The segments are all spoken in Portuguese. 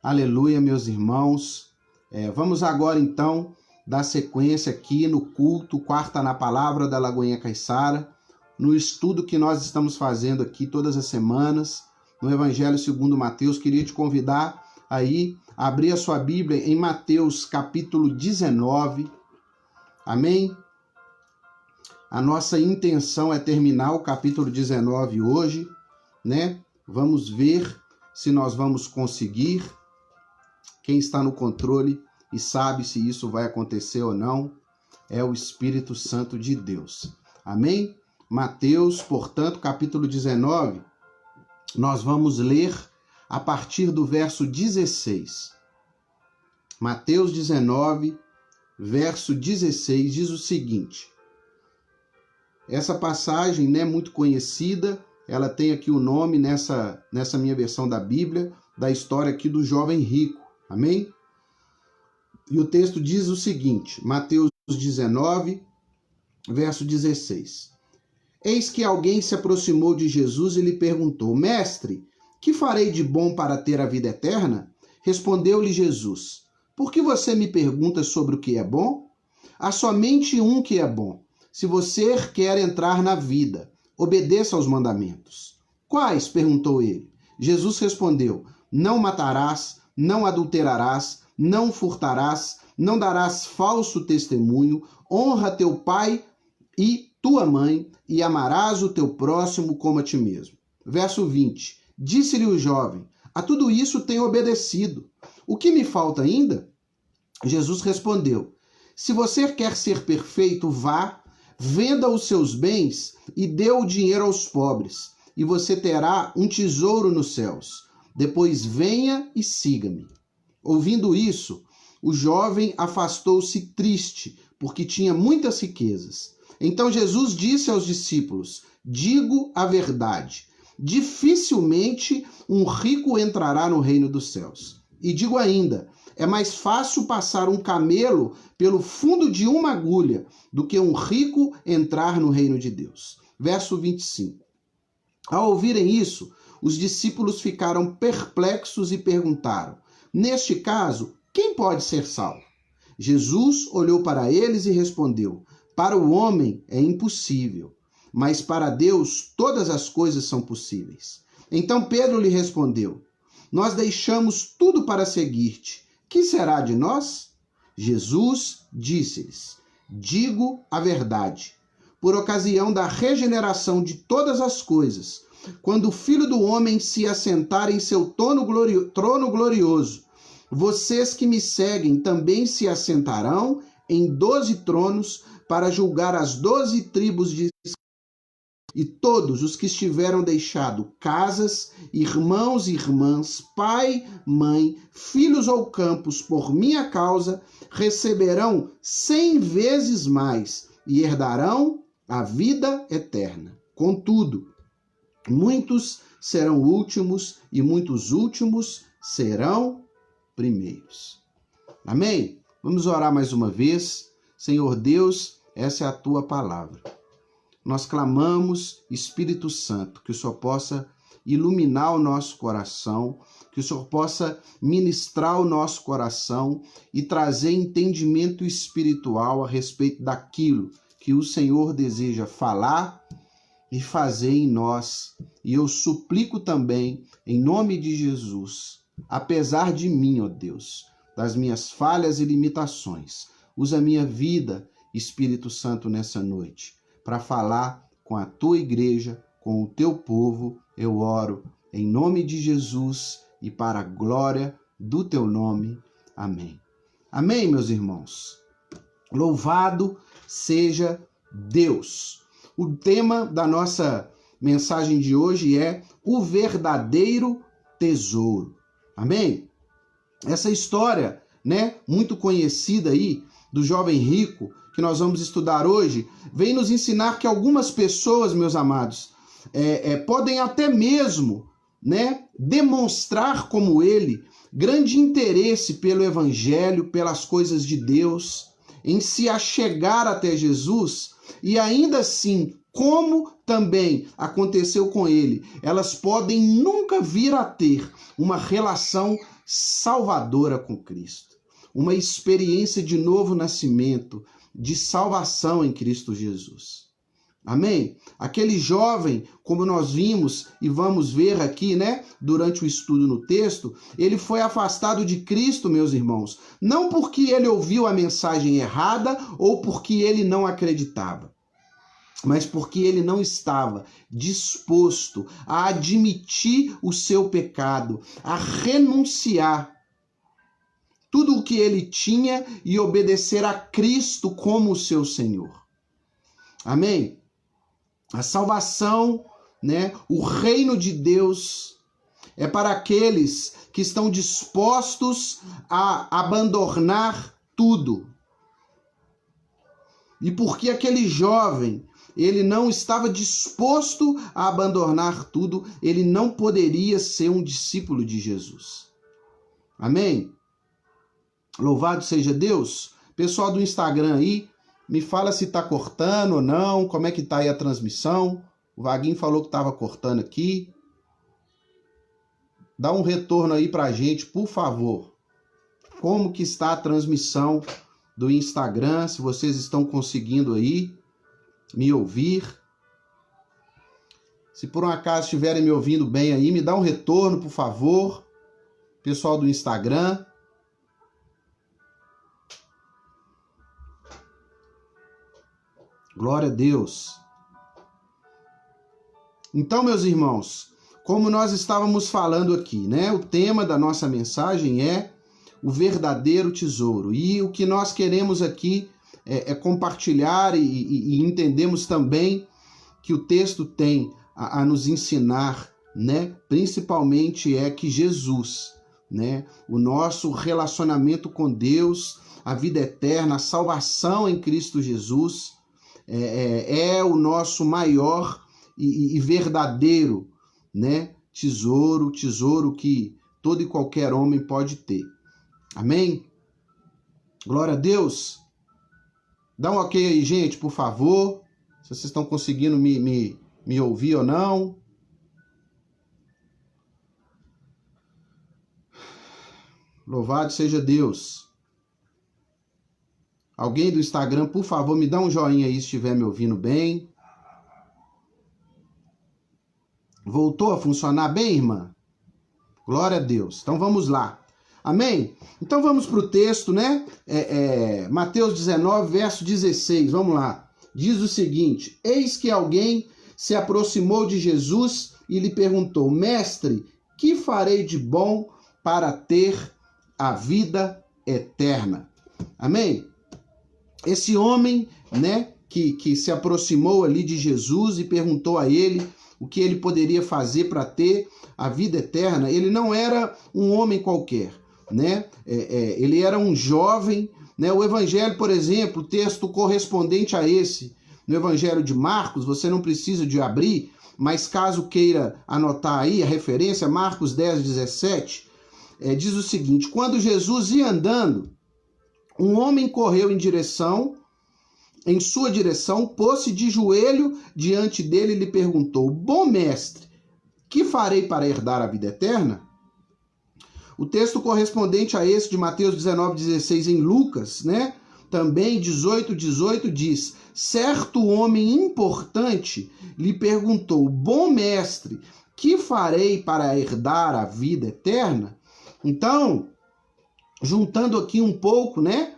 Aleluia, meus irmãos. Vamos agora, então, dar sequência aqui no culto Quarta na Palavra da Lagoinha Caiçara, no estudo que nós estamos fazendo aqui todas as semanas, no Evangelho segundo Mateus. Queria te convidar aí a abrir a sua Bíblia em Mateus capítulo 19. Amém? A nossa intenção é terminar o capítulo 19 hoje, né? Vamos ver se nós vamos conseguir. Quem está no controle e sabe se isso vai acontecer ou não é o Espírito Santo de Deus. Amém? Mateus, portanto, capítulo 19, nós vamos ler a partir do verso 16. Mateus 19, verso 16, diz o seguinte. Essa passagem, né, muito conhecida, ela tem aqui o nome nessa minha versão da Bíblia, da história aqui do jovem rico. Amém? E o texto diz o seguinte, Mateus 19, verso 16. Eis que alguém se aproximou de Jesus e lhe perguntou, Mestre, que farei de bom para ter a vida eterna? Respondeu-lhe Jesus, por que você me pergunta sobre o que é bom? Há somente um que é bom. Se você quer entrar na vida, obedeça aos mandamentos. Quais? Perguntou ele. Jesus respondeu, não matarás, não adulterarás, não furtarás, não darás falso testemunho, honra teu pai e tua mãe, e amarás o teu próximo como a ti mesmo. Verso 20. Disse-lhe o jovem, a tudo isso tenho obedecido. O que me falta ainda? Jesus respondeu, se você quer ser perfeito, vá, venda os seus bens e dê o dinheiro aos pobres, e você terá um tesouro nos céus. Depois venha e siga-me. Ouvindo isso, o jovem afastou-se triste, porque tinha muitas riquezas. Então Jesus disse aos discípulos, digo a verdade, dificilmente um rico entrará no reino dos céus. E digo ainda, é mais fácil passar um camelo pelo fundo de uma agulha do que um rico entrar no reino de Deus. Verso 25. Ao ouvirem isso, os discípulos ficaram perplexos e perguntaram, neste caso, quem pode ser salvo? Jesus olhou para eles e respondeu, para o homem é impossível, mas para Deus todas as coisas são possíveis. Então Pedro lhe respondeu, nós deixamos tudo para seguir-te. Que será de nós? Jesus disse-lhes, digo a verdade. Por ocasião da regeneração de todas as coisas, quando o Filho do Homem se assentar em seu trono glorioso, vocês que me seguem também se assentarão em 12 tronos para julgar as 12 tribos de Israel. E todos os que estiveram deixado casas, irmãos e irmãs, pai, mãe, filhos ou campos por minha causa, receberão 100 vezes mais e herdarão a vida eterna. Contudo, muitos serão últimos e muitos últimos serão primeiros. Amém? Vamos orar mais uma vez. Senhor Deus, essa é a tua palavra. Nós clamamos, Espírito Santo, que o Senhor possa iluminar o nosso coração, que o Senhor possa ministrar o nosso coração e trazer entendimento espiritual a respeito daquilo que o Senhor deseja falar e fazer em nós. E eu suplico também, em nome de Jesus, apesar de mim, ó Deus, das minhas falhas e limitações, usa a minha vida, Espírito Santo, nessa noite, para falar com a tua igreja, com o teu povo. Eu oro em nome de Jesus e para a glória do teu nome. Amém. Amém, meus irmãos. Louvado seja Deus. O tema da nossa mensagem de hoje é o verdadeiro tesouro. Amém? Essa história, né, muito conhecida aí do jovem rico, que nós vamos estudar hoje, vem nos ensinar que algumas pessoas, meus amados, podem até mesmo, né, demonstrar como ele grande interesse pelo evangelho, pelas coisas de Deus, em se achegar até Jesus e ainda assim como também aconteceu com ele, elas podem nunca vir a ter uma relação salvadora com Cristo, uma experiência de novo nascimento, de salvação em Cristo Jesus. Amém? Aquele jovem, como nós vimos e vamos ver aqui, né, durante o estudo no texto, ele foi afastado de Cristo, meus irmãos, não porque ele ouviu a mensagem errada ou porque ele não acreditava, mas porque ele não estava disposto a admitir o seu pecado, a renunciar tudo o que ele tinha e obedecer a Cristo como o seu Senhor. Amém? A salvação, né, o reino de Deus é para aqueles que estão dispostos a abandonar tudo. E porque aquele jovem, ele não estava disposto a abandonar tudo, ele não poderia ser um discípulo de Jesus. Amém? Louvado seja Deus. Pessoal do Instagram aí, me fala se tá cortando ou não, como é que tá aí a transmissão. O Vaguinho falou que tava cortando aqui. Dá um retorno aí pra gente, por favor. Como que está a transmissão do Instagram, se vocês estão conseguindo aí me ouvir. Se por um acaso estiverem me ouvindo bem aí, me dá um retorno, por favor. Pessoal do Instagram. Glória a Deus. Então, meus irmãos, como nós estávamos falando aqui, né? O tema da nossa mensagem é o verdadeiro tesouro. E o que nós queremos aqui é compartilhar e entendemos também que o texto tem a nos ensinar, né? Principalmente é que Jesus, né? O nosso relacionamento com Deus, a vida eterna, a salvação em Cristo Jesus, é o nosso maior e verdadeiro, né, tesouro que todo e qualquer homem pode ter. Amém? Glória a Deus. Dá um ok aí, gente, por favor. Se vocês estão conseguindo me ouvir ou não. Louvado seja Deus. Alguém do Instagram, por favor, me dá um joinha aí se estiver me ouvindo bem. Voltou a funcionar bem, irmã? Glória a Deus. Então vamos lá. Amém? Então vamos para o texto, né? Mateus 19, verso 16. Vamos lá. Diz o seguinte: eis que alguém se aproximou de Jesus e lhe perguntou: Mestre, que farei de bom para ter a vida eterna? Amém? Esse homem, né, que se aproximou ali de Jesus e perguntou a ele o que ele poderia fazer para ter a vida eterna, ele não era um homem qualquer, né? Ele era um jovem, né? O evangelho, por exemplo, o texto correspondente a esse, no evangelho de Marcos, você não precisa de abrir, mas caso queira anotar aí a referência, Marcos 10, 17, diz o seguinte: quando Jesus ia andando, um homem correu em sua direção, pôs-se de joelho diante dele e lhe perguntou: Bom mestre, que farei para herdar a vida eterna? O texto correspondente a esse de Mateus 19:16 em Lucas, né? Também 18:18 diz: certo homem importante lhe perguntou: Bom mestre, que farei para herdar a vida eterna? Então, juntando aqui um pouco, né,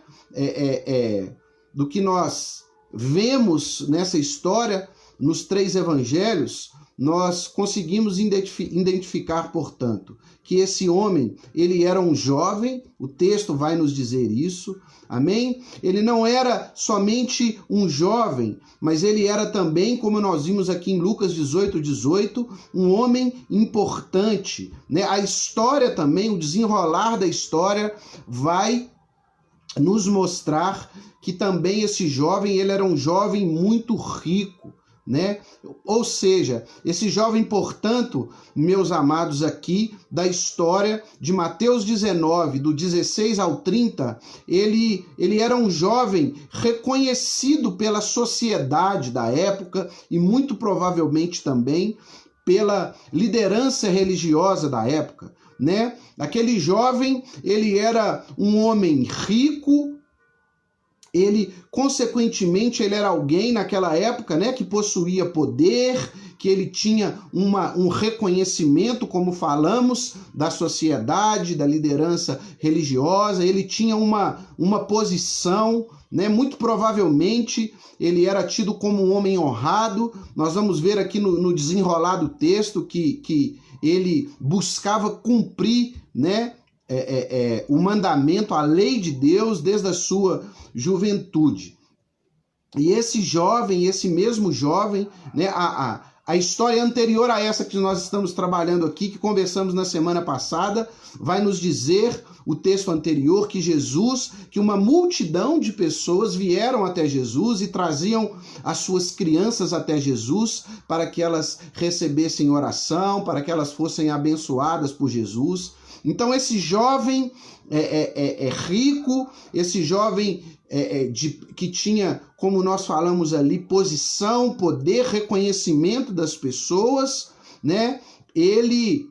do que nós vemos nessa história, nos 3 evangelhos, nós conseguimos identificar, portanto, que esse homem, ele era um jovem, o texto vai nos dizer isso, amém? Ele não era somente um jovem, mas ele era também, como nós vimos aqui em Lucas 18:18, um homem importante, né? A história também, o desenrolar da história vai nos mostrar que também esse jovem, ele era um jovem muito rico, né? Ou seja, esse jovem, portanto, meus amados, aqui da história de Mateus 19, do 16 ao 30, ele era um jovem reconhecido pela sociedade da época e muito provavelmente também pela liderança religiosa da época, né? Aquele jovem, ele era um homem rico, consequentemente, ele era alguém naquela época, né, que possuía poder, que ele tinha um reconhecimento, como falamos, da sociedade, da liderança religiosa, ele tinha uma posição, né, muito provavelmente ele era tido como um homem honrado. Nós vamos ver aqui no desenrolar do texto que ele buscava cumprir, né, o mandamento, a lei de Deus, desde a sua juventude. E esse mesmo jovem, né, a história anterior a essa que nós estamos trabalhando aqui, que conversamos na semana passada, vai nos dizer, o texto anterior, que uma multidão de pessoas vieram até Jesus e traziam as suas crianças até Jesus para que elas recebessem oração, para que elas fossem abençoadas por Jesus. Então esse jovem rico, esse jovem que tinha, como nós falamos ali, posição, poder, reconhecimento das pessoas, né? Ele,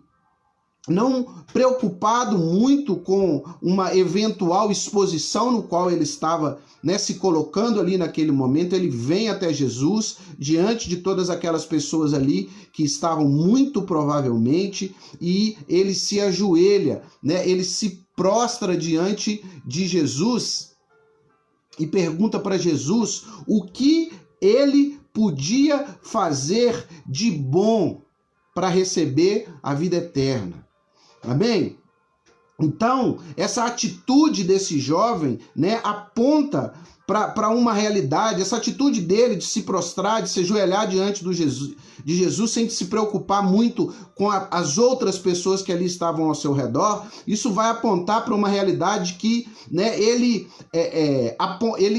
não preocupado muito com uma eventual exposição no qual ele estava, né, se colocando ali naquele momento, ele vem até Jesus, diante de todas aquelas pessoas ali que estavam muito provavelmente, e ele se ajoelha, né, ele se prostra diante de Jesus e pergunta para Jesus o que ele podia fazer de bom para receber a vida eterna. Amém? Então, essa atitude desse jovem, né, aponta para uma realidade, essa atitude dele de se prostrar, de se ajoelhar diante de Jesus sem se preocupar muito com as outras pessoas que ali estavam ao seu redor. Isso vai apontar para uma realidade que, né, ele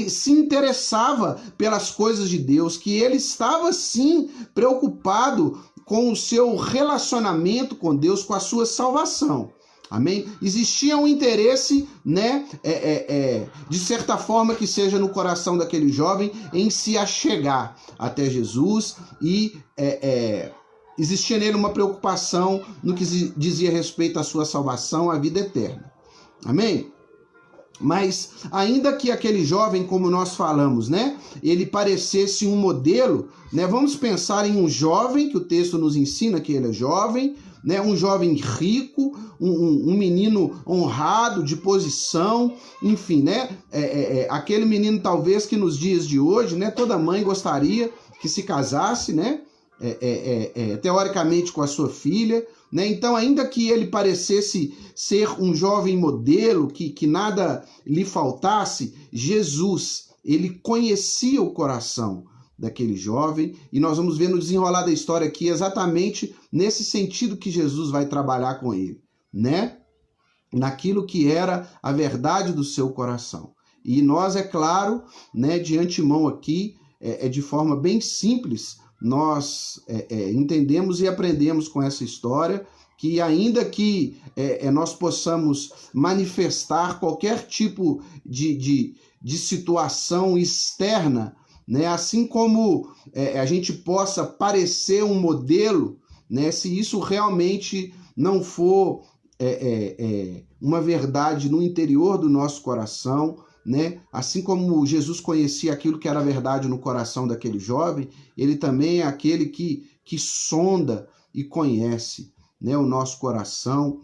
se interessava pelas coisas de Deus, que ele estava sim preocupado com o seu relacionamento com Deus, com a sua salvação. Amém? Existia um interesse, né, de certa forma que seja no coração daquele jovem em se achegar até Jesus e existia nele uma preocupação no que dizia respeito à sua salvação, à vida eterna. Amém? Mas ainda que aquele jovem, como nós falamos, né, ele parecesse um modelo, né, vamos pensar em um jovem, que o texto nos ensina que ele é jovem, né, um jovem rico, um menino honrado, de posição, enfim, né, aquele menino talvez que nos dias de hoje, né, toda mãe gostaria que se casasse, né, teoricamente com a sua filha, né? Então, ainda que ele parecesse ser um jovem modelo, que nada lhe faltasse, Jesus, ele conhecia o coração daquele jovem, e nós vamos ver no desenrolar da história aqui exatamente nesse sentido que Jesus vai trabalhar com ele, né? Naquilo que era a verdade do seu coração. E nós, é claro, né, de antemão aqui, de forma bem simples, nós entendemos e aprendemos com essa história que ainda que nós possamos manifestar qualquer tipo de situação externa, né, assim como a gente possa parecer um modelo, né, se isso realmente não for uma verdade no interior do nosso coração, né? Assim como Jesus conhecia aquilo que era verdade no coração daquele jovem, ele também é aquele que sonda e conhece, né, o nosso coração,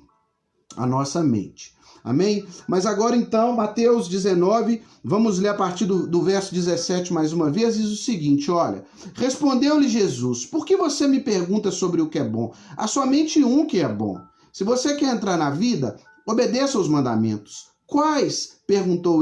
a nossa mente. Amém? Mas agora então, Mateus 19, vamos ler a partir do verso 17 mais uma vez, diz o seguinte, olha: respondeu-lhe Jesus: por que você me pergunta sobre o que é bom? Há somente um que é bom. Se você quer entrar na vida, obedeça aos mandamentos. Quais? Perguntou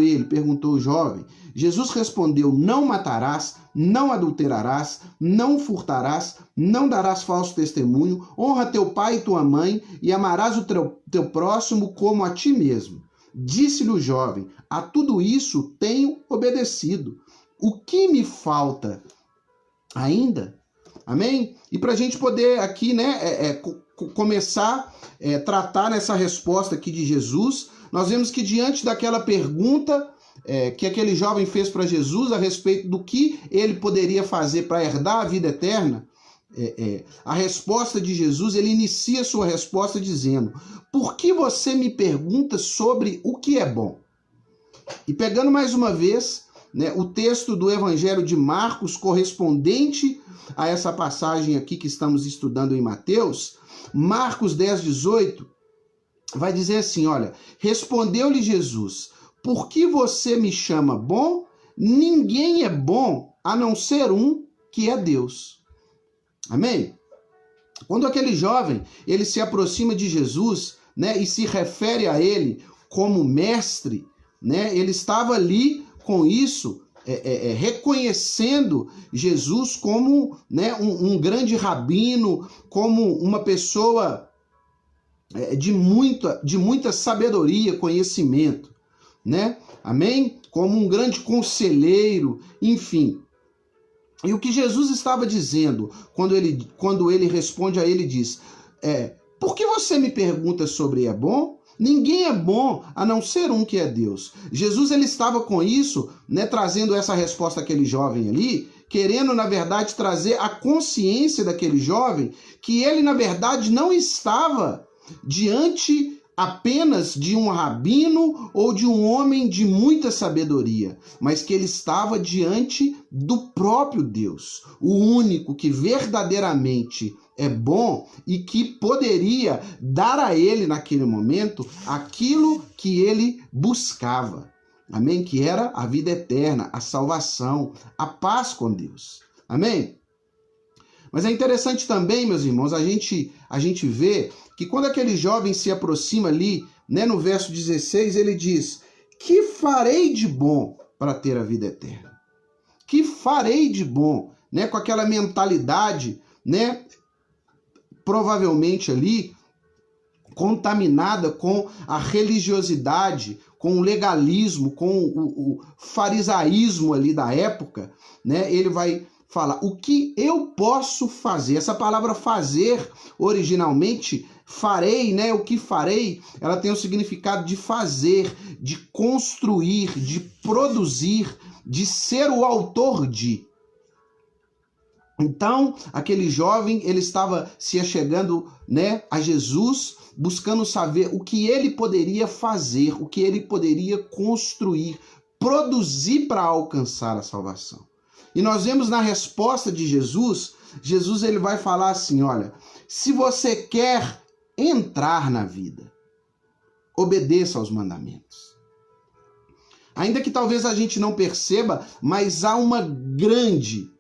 o jovem. Jesus respondeu: não matarás, não adulterarás, não furtarás, não darás falso testemunho, honra teu pai e tua mãe e amarás o teu próximo como a ti mesmo. Disse-lhe o jovem: a tudo isso tenho obedecido. O que me falta ainda? Amém? E para a gente poder aqui, né, começar a tratar nessa resposta aqui de Jesus, nós vemos que diante daquela pergunta que aquele jovem fez para Jesus a respeito do que ele poderia fazer para herdar a vida eterna, a resposta de Jesus, ele inicia sua resposta dizendo: por que você me pergunta sobre o que é bom? E pegando mais uma vez, né, o texto do Evangelho de Marcos, correspondente a essa passagem aqui que estamos estudando em Mateus, Marcos 10, 18, vai dizer assim, olha, respondeu-lhe Jesus: por que você me chama bom? Ninguém é bom a não ser um, que é Deus. Amém? Quando aquele jovem, ele se aproxima de Jesus, né, e se refere a ele como mestre, né, ele estava ali com isso, reconhecendo Jesus como, né, um grande rabino, como uma pessoa de muita sabedoria, conhecimento, né? Amém? Como um grande conselheiro, enfim. E o que Jesus estava dizendo, quando ele responde a ele, diz, por que você me pergunta sobre é bom? Ninguém é bom a não ser um, que é Deus. Jesus, ele estava com isso, né, trazendo essa resposta àquele jovem ali, querendo, na verdade, trazer a consciência daquele jovem que ele, na verdade, não estava diante apenas de um rabino ou de um homem de muita sabedoria, mas que ele estava diante do próprio Deus, o único que verdadeiramente é bom e que poderia dar a ele, naquele momento, aquilo que ele buscava. Amém? Que era a vida eterna, a salvação, a paz com Deus. Amém? Mas é interessante também, meus irmãos, a gente vê que quando aquele jovem se aproxima ali, né, no verso 16, ele diz: que farei de bom para ter a vida eterna? Que farei de bom? Né, com aquela mentalidade, né, provavelmente ali, contaminada com a religiosidade, com o legalismo, com o farisaísmo ali da época, né, ele vai falar, o que eu posso fazer? Essa palavra fazer, originalmente, farei, né? O que farei, ela tem o significado de fazer, de construir, de produzir, de ser o autor de. Então, aquele jovem, ele estava se achegando, né, a Jesus, buscando saber o que ele poderia fazer, o que ele poderia construir, produzir para alcançar a salvação. E nós vemos na resposta de Jesus, ele vai falar assim, olha, se você quer entrar na vida, obedeça aos mandamentos. Ainda que talvez a gente não perceba, mas há uma grande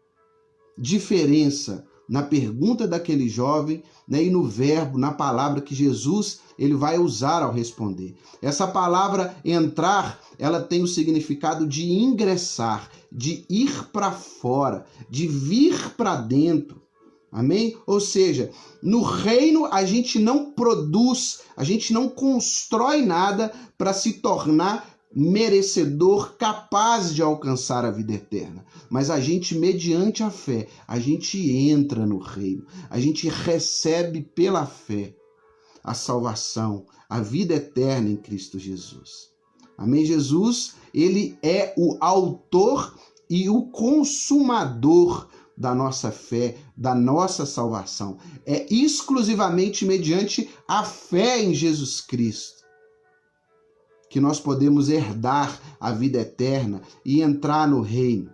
diferença na pergunta daquele jovem, né, e no verbo, na palavra que Jesus ele vai usar ao responder. Essa palavra entrar, ela tem o significado de ingressar, de ir para fora, de vir para dentro. Amém? Ou seja, no reino a gente não produz, a gente não constrói nada para se tornar merecedor, capaz de alcançar a vida eterna. Mas a gente, mediante a fé, a gente entra no reino, a gente recebe pela fé a salvação, a vida eterna em Cristo Jesus. Amém? Jesus, ele é o autor e o consumador da nossa fé, da nossa salvação. É exclusivamente mediante a fé em Jesus Cristo que nós podemos herdar a vida eterna e entrar no reino.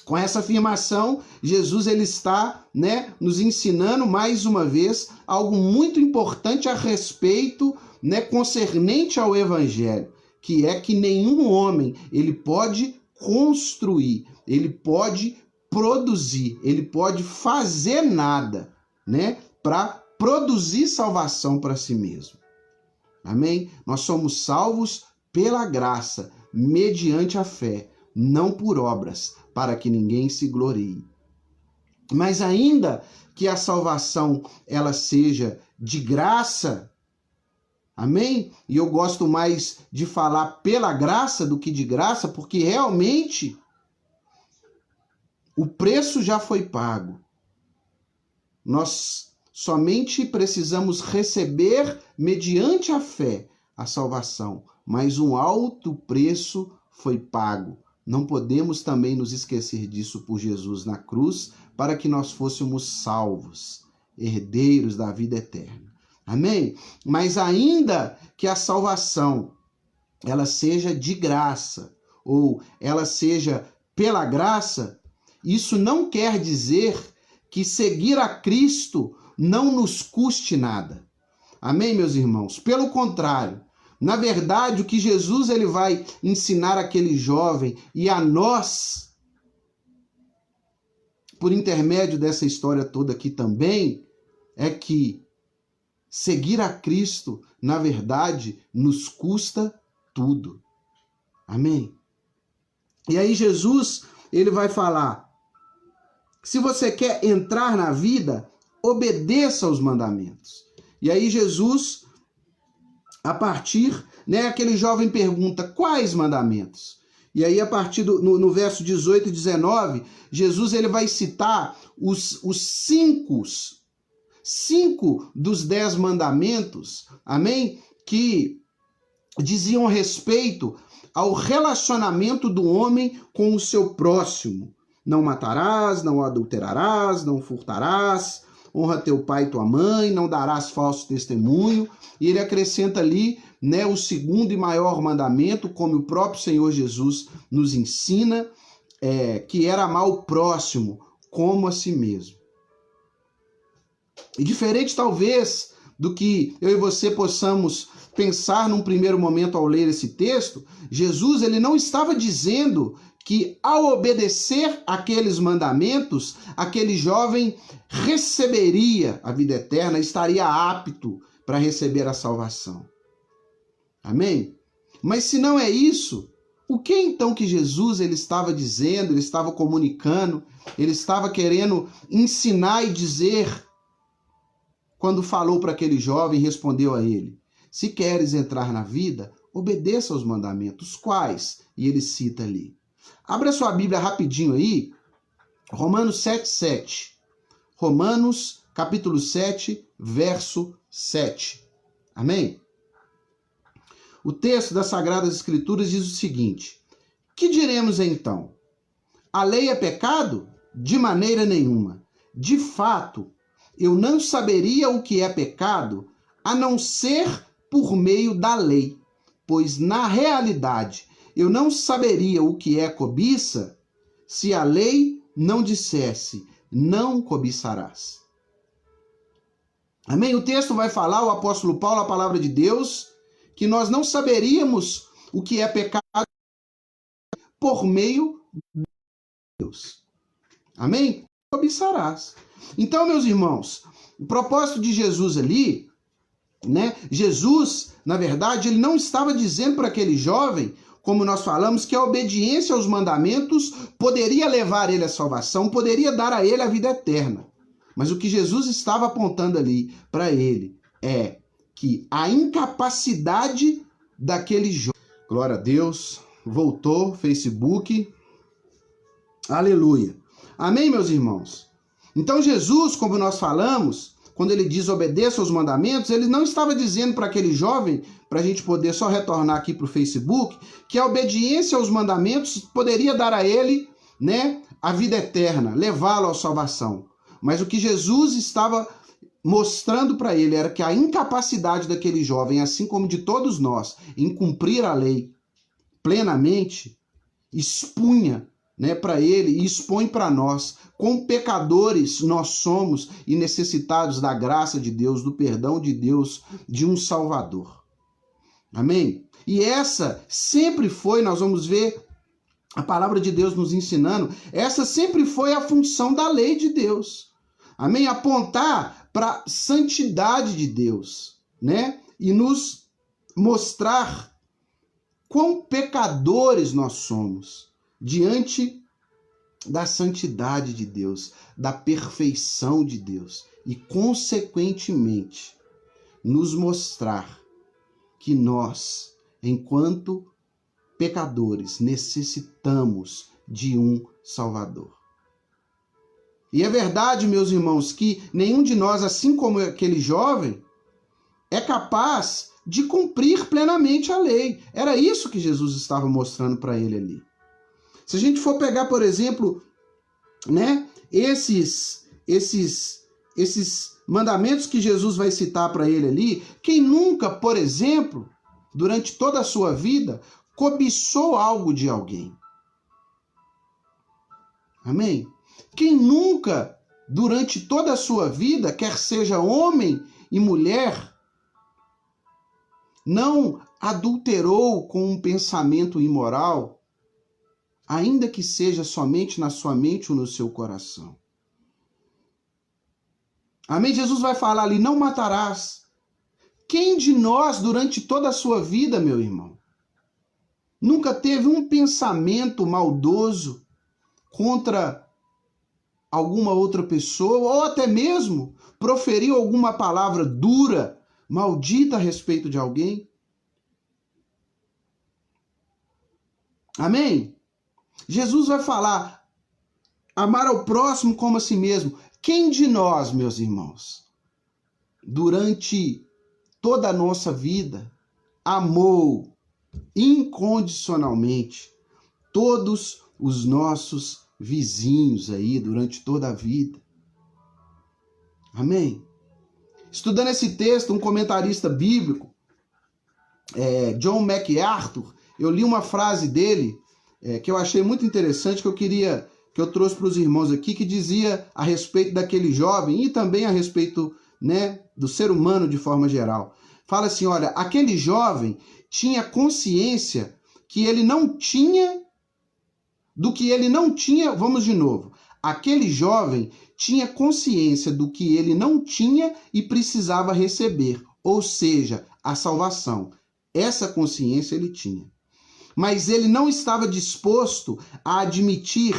Com essa afirmação, Jesus ele está, né, nos ensinando mais uma vez algo muito importante a respeito, né, concernente ao evangelho, que é que nenhum homem ele pode construir, ele pode produzir, ele pode fazer nada, né, para produzir salvação para si mesmo. Amém? Nós somos salvos pela graça, mediante a fé, não por obras, para que ninguém se glorie. Mas ainda que a salvação ela seja de graça, amém? E eu gosto mais de falar pela graça do que de graça, porque realmente o preço já foi pago. Nós somente precisamos receber, mediante a fé, a salvação, mas um alto preço foi pago. Não podemos também nos esquecer disso por Jesus na cruz, para que nós fôssemos salvos, herdeiros da vida eterna. Amém? Mas ainda que a salvação ela seja de graça, ou ela seja pela graça, isso não quer dizer que seguir a Cristo não nos custe nada. Amém, meus irmãos? Pelo contrário, na verdade, o que Jesus ele vai ensinar àquele jovem e a nós, por intermédio dessa história toda aqui também, é que seguir a Cristo, na verdade, nos custa tudo. Amém? E aí Jesus, ele vai falar, se você quer entrar na vida, obedeça aos mandamentos. E aí Jesus, a partir, aquele jovem pergunta, quais mandamentos? E aí a partir no verso 18 e 19, Jesus ele vai citar os cinco dos 10 mandamentos, amém? Que diziam respeito ao relacionamento do homem com o seu próximo. Não matarás, não adulterarás, não furtarás, honra teu pai e tua mãe, não darás falso testemunho. E ele acrescenta ali, o segundo e maior mandamento, como o próprio Senhor Jesus nos ensina, que era amar o próximo como a si mesmo. E diferente talvez do que eu e você possamos pensar num primeiro momento ao ler esse texto, Jesus ele não estava dizendo que ao obedecer aqueles mandamentos, aquele jovem receberia a vida eterna, estaria apto para receber a salvação. Amém? Mas se não é isso, o que então que Jesus ele estava dizendo, ele estava comunicando, ele estava querendo ensinar e dizer quando falou para aquele jovem, respondeu a ele, se queres entrar na vida, obedeça aos mandamentos. Quais? E ele cita ali. Abra sua Bíblia rapidinho aí, Romanos 7:7. Romanos, capítulo 7, verso 7. Amém? O texto das Sagradas Escrituras diz o seguinte, que diremos então? A lei é pecado? De maneira nenhuma. De fato, eu não saberia o que é pecado, a não ser por meio da lei, pois na realidade eu não saberia o que é cobiça se a lei não dissesse, não cobiçarás. Amém? O texto vai falar, o apóstolo Paulo, a palavra de Deus, que nós não saberíamos o que é pecado por meio de Deus. Amém? Cobiçarás. Então, meus irmãos, o propósito de Jesus ali, Jesus, na verdade, ele não estava dizendo para aquele jovem, como nós falamos, que a obediência aos mandamentos poderia levar ele à salvação, poderia dar a ele a vida eterna. Mas o que Jesus estava apontando ali para ele é que a incapacidade daquele jovem... Glória a Deus, voltou, Facebook, aleluia. Amém, meus irmãos? Então Jesus, como nós falamos, quando ele diz obedeça aos mandamentos, ele não estava dizendo para aquele jovem, para a gente poder só retornar aqui para o Facebook, que a obediência aos mandamentos poderia dar a ele, a vida eterna, levá-lo à salvação. Mas o que Jesus estava mostrando para ele era que a incapacidade daquele jovem, assim como de todos nós, em cumprir a lei plenamente, expunha para ele e expõe para nós quão pecadores nós somos e necessitados da graça de Deus, do perdão de Deus, de um Salvador. Amém? E essa sempre foi, nós vamos ver a palavra de Deus nos ensinando, essa sempre foi a função da lei de Deus. Amém? Apontar para a santidade de Deus, e nos mostrar quão pecadores nós somos diante da santidade de Deus, da perfeição de Deus e, consequentemente, nos mostrar que nós, enquanto pecadores, necessitamos de um Salvador. E é verdade, meus irmãos, que nenhum de nós, assim como aquele jovem, é capaz de cumprir plenamente a lei. Era isso que Jesus estava mostrando para ele ali. Se a gente for pegar, por exemplo, né, esses mandamentos que Jesus vai citar para ele ali, quem nunca, por exemplo, durante toda a sua vida, cobiçou algo de alguém? Amém? Quem nunca, durante toda a sua vida, quer seja homem e mulher, não adulterou com um pensamento imoral, ainda que seja somente na sua mente ou no seu coração? Amém? Jesus vai falar ali, não matarás. Quem de nós, durante toda a sua vida, meu irmão, nunca teve um pensamento maldoso contra alguma outra pessoa, ou até mesmo proferiu alguma palavra dura, maldita a respeito de alguém? Amém? Jesus vai falar, amar ao próximo como a si mesmo. Quem de nós, meus irmãos, durante toda a nossa vida, amou incondicionalmente todos os nossos vizinhos aí durante toda a vida? Amém? Estudando esse texto, um comentarista bíblico, John MacArthur, eu li uma frase dele que eu achei muito interessante, que eu trouxe para os irmãos aqui, que dizia a respeito daquele jovem e também a respeito, né, do ser humano de forma geral. Fala assim, olha, aquele jovem tinha consciência que ele não tinha, do que ele não tinha, vamos de novo. Aquele jovem tinha consciência do que ele não tinha e precisava receber, ou seja, a salvação. Essa consciência ele tinha. Mas ele não estava disposto a admitir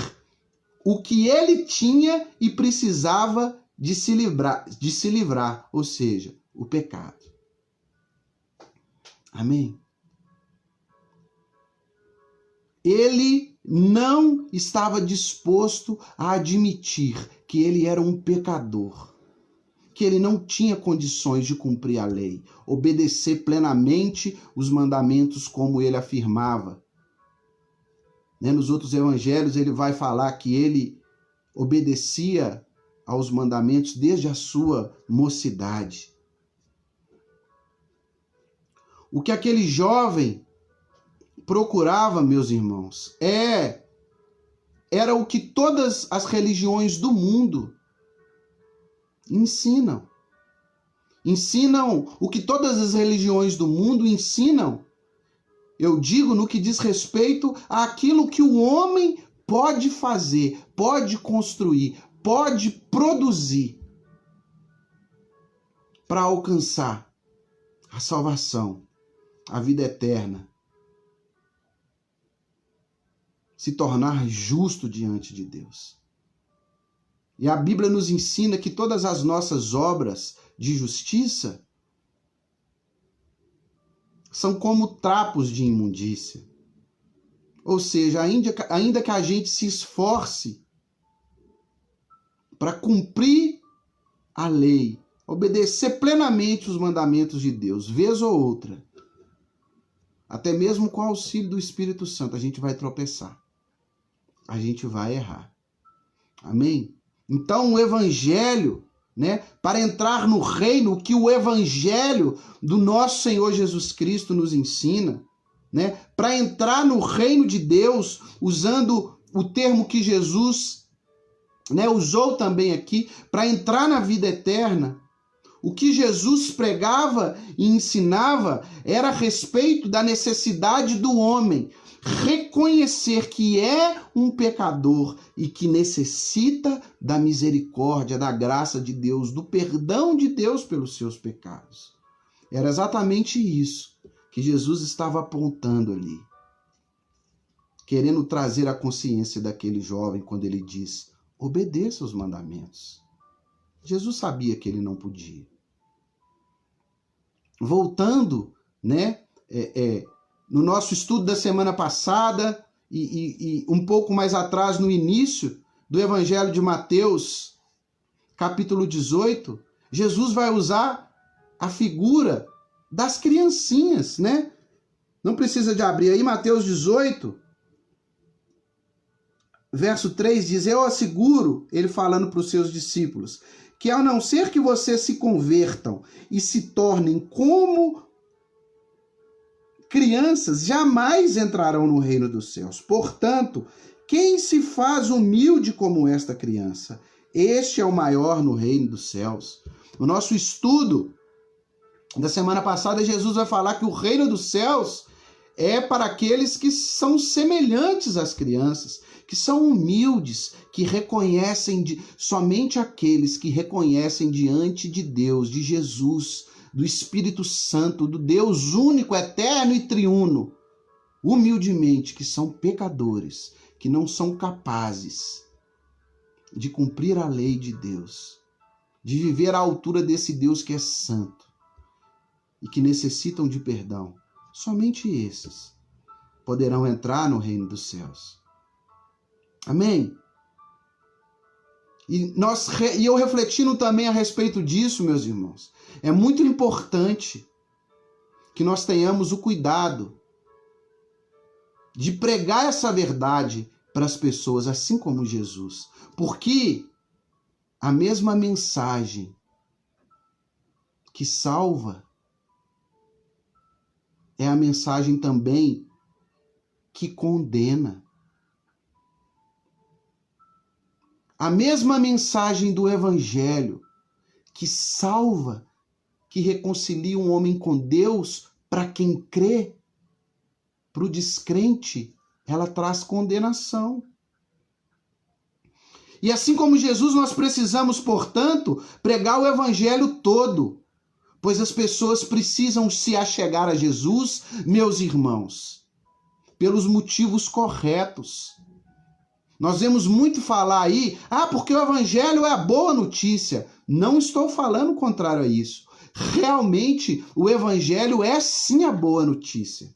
o que ele tinha e precisava de se livrar, ou seja, o pecado. Amém? Ele não estava disposto a admitir que ele era um pecador, que ele não tinha condições de cumprir a lei, obedecer plenamente os mandamentos como ele afirmava. Nos outros evangelhos ele vai falar que ele obedecia aos mandamentos desde a sua mocidade. O que aquele jovem procurava, meus irmãos, era o que todas as religiões do mundo ensinam. Ensinam o que todas as religiões do mundo ensinam. Eu digo no que diz respeito àquilo que o homem pode fazer, pode construir, pode produzir para alcançar a salvação, a vida eterna, se tornar justo diante de Deus. E a Bíblia nos ensina que todas as nossas obras de justiça são como trapos de imundícia. Ou seja, ainda que a gente se esforce para cumprir a lei, obedecer plenamente os mandamentos de Deus, vez ou outra, até mesmo com o auxílio do Espírito Santo, a gente vai tropeçar. A gente vai errar. Amém? Então o Evangelho, para entrar no reino, que o Evangelho do nosso Senhor Jesus Cristo nos ensina, para entrar no reino de Deus, usando o termo que Jesus usou também aqui, para entrar na vida eterna, o que Jesus pregava e ensinava era a respeito da necessidade do homem reconhecer que é um pecador e que necessita da misericórdia, da graça de Deus, do perdão de Deus pelos seus pecados. Era exatamente isso que Jesus estava apontando ali, querendo trazer a consciência daquele jovem quando ele diz: obedeça os mandamentos. Jesus sabia que ele não podia. Voltando, no nosso estudo da semana passada e um pouco mais atrás, no início do Evangelho de Mateus, capítulo 18, Jesus vai usar a figura das criancinhas, né? Não precisa de abrir aí, Mateus 18, verso 3 diz: eu asseguro, ele falando para os seus discípulos, que a não ser que vocês se convertam e se tornem como crianças, jamais entrarão no reino dos céus. Portanto, quem se faz humilde como esta criança, este é o maior no reino dos céus. O nosso estudo da semana passada, Jesus vai falar que o reino dos céus é para aqueles que são semelhantes às crianças, que são humildes, que reconhecem, somente aqueles que reconhecem diante de Deus, de Jesus, do Espírito Santo, do Deus único, eterno e triuno, humildemente, que são pecadores, que não são capazes de cumprir a lei de Deus, de viver à altura desse Deus que é santo e que necessitam de perdão. Somente esses poderão entrar no reino dos céus. Amém? E eu refletindo também a respeito disso, meus irmãos, é muito importante que nós tenhamos o cuidado de pregar essa verdade para as pessoas, assim como Jesus. Porque a mesma mensagem que salva é a mensagem também que condena. A mesma mensagem do Evangelho que salva, que reconcilia um homem com Deus, para quem crê, para o descrente, ela traz condenação. E assim como Jesus, nós precisamos, portanto, pregar o Evangelho todo, pois as pessoas precisam se achegar a Jesus, meus irmãos, pelos motivos corretos. Nós vemos muito falar aí, porque o Evangelho é a boa notícia. Não estou falando o contrário a isso. Realmente, o Evangelho é sim a boa notícia.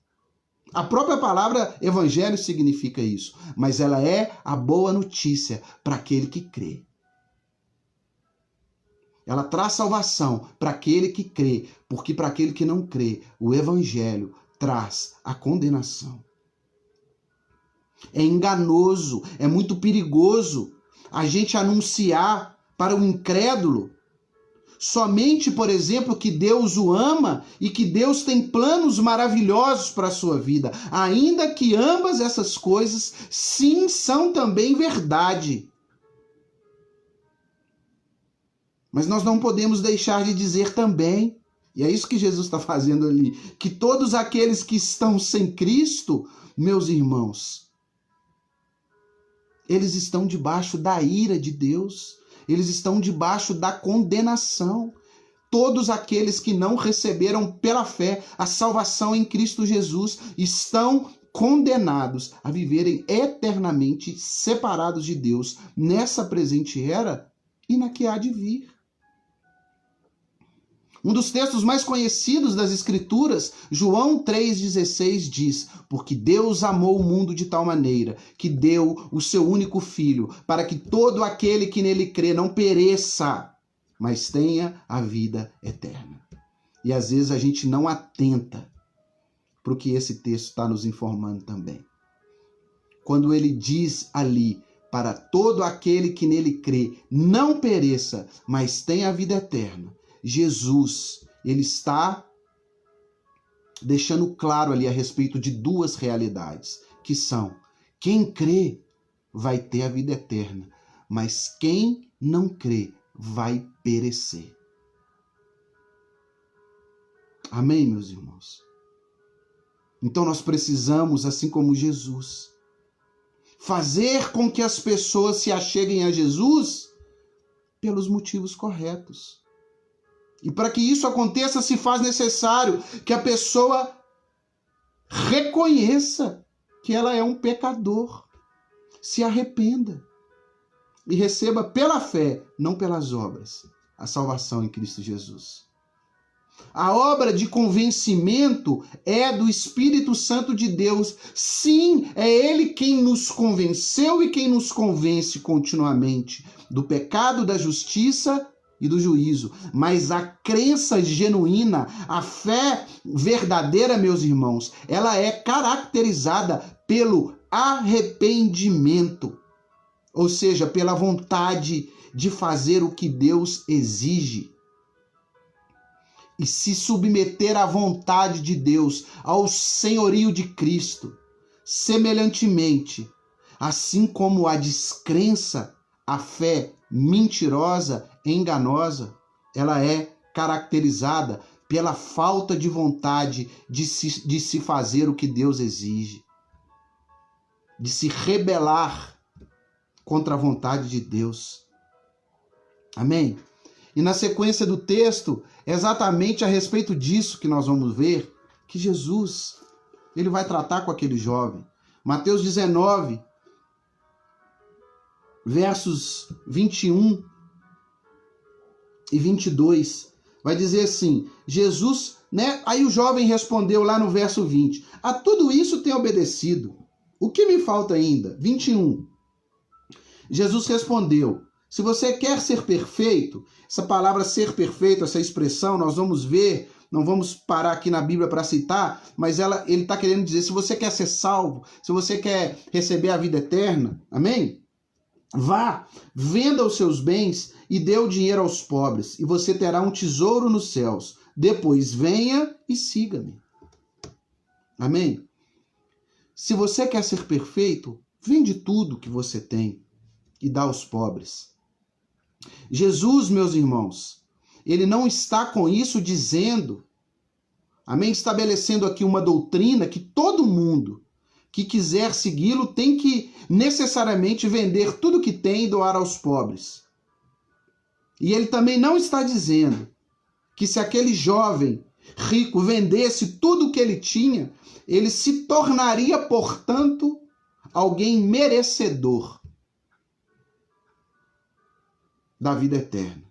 A própria palavra Evangelho significa isso, mas ela é a boa notícia para aquele que crê. Ela traz salvação para aquele que crê, porque para aquele que não crê, o Evangelho traz a condenação. É enganoso, é muito perigoso a gente anunciar para o incrédulo somente, por exemplo, que Deus o ama e que Deus tem planos maravilhosos para a sua vida, ainda que ambas essas coisas, sim, são também verdade. Mas nós não podemos deixar de dizer também, e é isso que Jesus está fazendo ali, que todos aqueles que estão sem Cristo, meus irmãos, eles estão debaixo da ira de Deus, eles estão debaixo da condenação. Todos aqueles que não receberam pela fé a salvação em Cristo Jesus estão condenados a viverem eternamente separados de Deus nessa presente era e na que há de vir. Um dos textos mais conhecidos das Escrituras, João 3,16 diz: porque Deus amou o mundo de tal maneira que deu o seu único Filho, para que todo aquele que nele crê não pereça, mas tenha a vida eterna. E às vezes a gente não atenta para o que esse texto está nos informando também. Quando ele diz ali, para todo aquele que nele crê não pereça, mas tenha a vida eterna, Jesus, ele está deixando claro ali a respeito de duas realidades, que são: quem crê vai ter a vida eterna, mas quem não crê vai perecer. Amém, meus irmãos? Então nós precisamos, assim como Jesus, fazer com que as pessoas se acheguem a Jesus pelos motivos corretos. E para que isso aconteça, se faz necessário que a pessoa reconheça que ela é um pecador, se arrependa e receba pela fé, não pelas obras, a salvação em Cristo Jesus. A obra de convencimento é do Espírito Santo de Deus. Sim, é Ele quem nos convenceu e quem nos convence continuamente do pecado, da justiça e do juízo. Mas a crença genuína, a fé verdadeira, meus irmãos, ela é caracterizada pelo arrependimento, ou seja, pela vontade de fazer o que Deus exige e se submeter à vontade de Deus, ao senhorio de Cristo. Semelhantemente, assim como a descrença, a fé mentirosa, enganosa, ela é caracterizada pela falta de vontade de se fazer o que Deus exige, de se rebelar contra a vontade de Deus. Amém? E na sequência do texto, é exatamente a respeito disso que nós vamos ver que Jesus, ele vai tratar com aquele jovem. Mateus 19, versos 21 e 22, vai dizer assim, Jesus, né? Aí o jovem respondeu lá no verso 20, a tudo isso tenho obedecido. O que me falta ainda? 21. Jesus respondeu, se você quer ser perfeito, essa palavra ser perfeito, essa expressão, nós vamos ver, não vamos parar aqui na Bíblia para citar, mas ele está querendo dizer, se você quer ser salvo, se você quer receber a vida eterna, amém? Vá, venda os seus bens e dê o dinheiro aos pobres, e você terá um tesouro nos céus. Depois venha e siga-me. Amém? Se você quer ser perfeito, vende tudo que você tem e dá aos pobres. Jesus, meus irmãos, ele não está com isso dizendo, amém, estabelecendo aqui uma doutrina que todo mundo que quiser segui-lo tem que necessariamente vender tudo que tem e doar aos pobres. E ele também não está dizendo que se aquele jovem rico vendesse tudo o que ele tinha, ele se tornaria, portanto, alguém merecedor da vida eterna.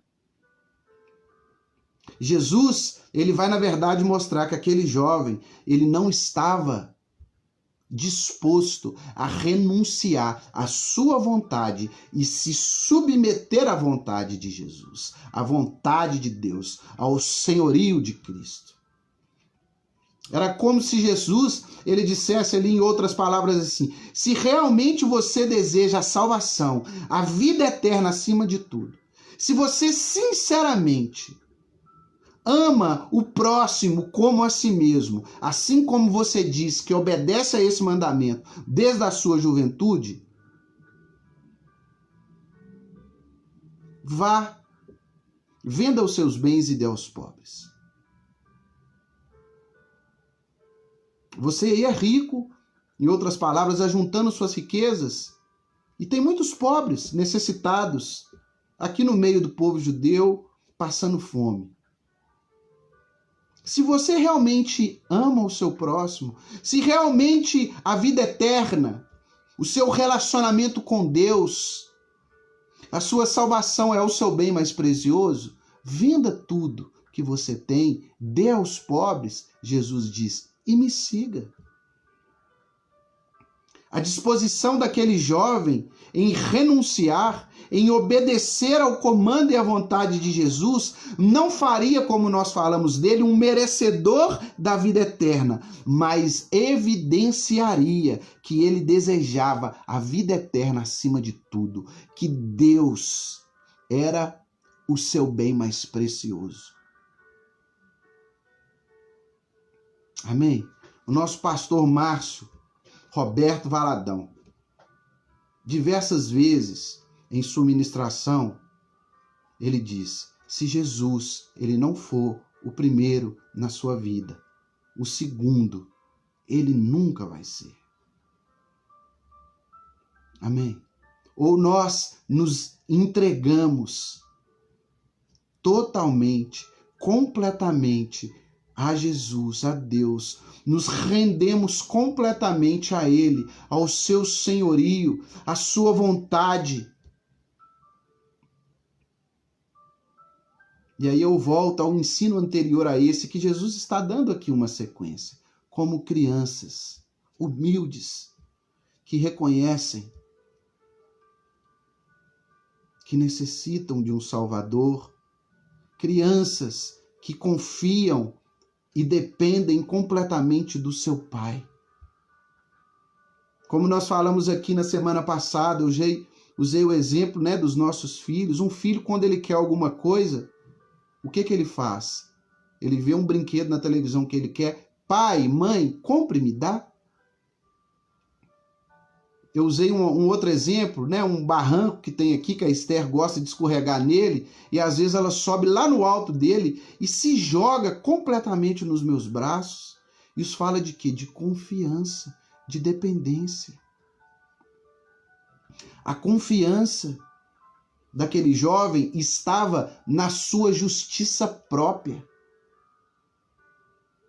Jesus, ele vai, na verdade, mostrar que aquele jovem, ele não estava disposto a renunciar à sua vontade e se submeter à vontade de Jesus, à vontade de Deus, ao senhorio de Cristo. Era como se Jesus, ele dissesse ali em outras palavras assim, se realmente você deseja a salvação, a vida eterna acima de tudo, se você sinceramente ama o próximo como a si mesmo, assim como você diz que obedece a esse mandamento desde a sua juventude, vá, venda os seus bens e dê aos pobres. Você é rico, em outras palavras, ajuntando suas riquezas, e tem muitos pobres, necessitados, aqui no meio do povo judeu, passando fome. Se você realmente ama o seu próximo, se realmente a vida eterna, o seu relacionamento com Deus, a sua salvação é o seu bem mais precioso, venda tudo que você tem, dê aos pobres, Jesus diz, e me siga. A disposição daquele jovem em renunciar, em obedecer ao comando e à vontade de Jesus, não faria, como nós falamos dele, um merecedor da vida eterna, mas evidenciaria que ele desejava a vida eterna acima de tudo, que Deus era o seu bem mais precioso. Amém? O nosso pastor Márcio Roberto Valadão, diversas vezes em sua ministração, ele diz, se Jesus ele não for o primeiro na sua vida, o segundo, ele nunca vai ser. Amém? Ou nós nos entregamos totalmente, completamente a Jesus, a Deus, nos rendemos completamente a Ele, ao seu senhorio, à sua vontade. E aí eu volto ao ensino anterior a esse, que Jesus está dando aqui uma sequência. Como crianças humildes, que reconhecem que necessitam de um Salvador, crianças que confiam e dependem completamente do seu Pai. Como nós falamos aqui na semana passada, eu usei o exemplo, dos nossos filhos. Um filho, quando ele quer alguma coisa, o que ele faz? Ele vê um brinquedo na televisão que ele quer. Pai, mãe, compre e me dá. Eu usei um outro exemplo, um barranco que tem aqui, que a Esther gosta de escorregar nele, e às vezes ela sobe lá no alto dele e se joga completamente nos meus braços. Isso fala de quê? De confiança, de dependência. A confiança daquele jovem estava na sua justiça própria,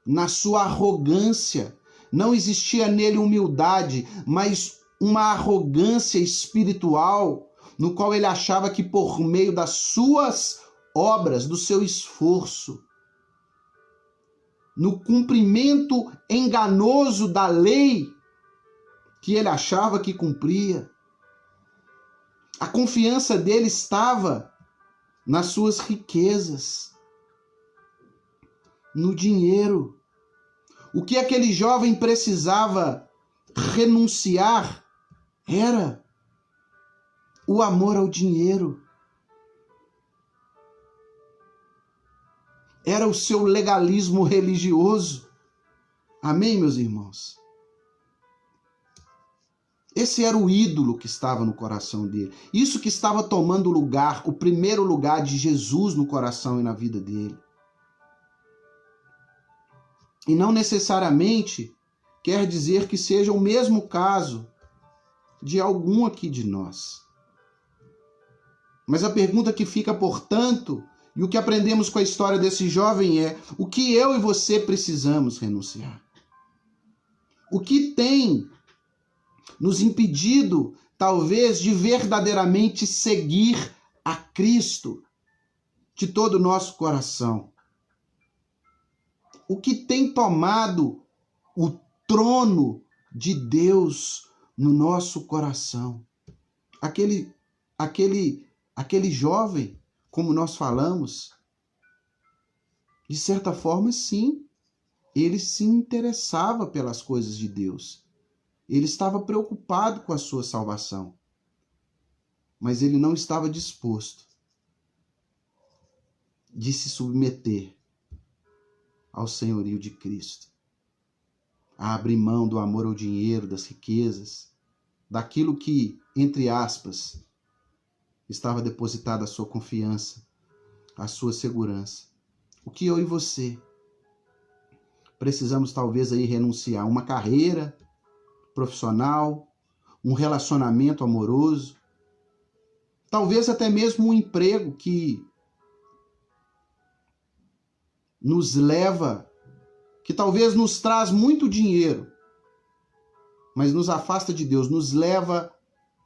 na sua arrogância. Não existia nele humildade, mas uma arrogância espiritual, no qual ele achava que por meio das suas obras, do seu esforço, no cumprimento enganoso da lei que ele achava que cumpria, a confiança dele estava nas suas riquezas, no dinheiro. O que aquele jovem precisava renunciar era o amor ao dinheiro. Era o seu legalismo religioso. Amém, meus irmãos? Esse era o ídolo que estava no coração dele. Isso que estava tomando lugar, o primeiro lugar de Jesus no coração e na vida dele. E não necessariamente quer dizer que seja o mesmo caso de algum aqui de nós. Mas a pergunta que fica, portanto, e o que aprendemos com a história desse jovem é: o que eu e você precisamos renunciar? O que tem nos impedido, talvez, de verdadeiramente seguir a Cristo de todo o nosso coração? O que tem tomado o trono de Deus no nosso coração? Aquele jovem, como nós falamos, de certa forma, sim, ele se interessava pelas coisas de Deus. Ele estava preocupado com a sua salvação, mas ele não estava disposto de se submeter ao senhorio de Cristo, a abrir mão do amor ao dinheiro, das riquezas, daquilo que, entre aspas, estava depositada a sua confiança, a sua segurança. O que eu e você precisamos talvez aí renunciar? Uma carreira profissional, um relacionamento amoroso, talvez até mesmo um emprego que nos leva, que talvez nos traz muito dinheiro, mas nos afasta de Deus, nos leva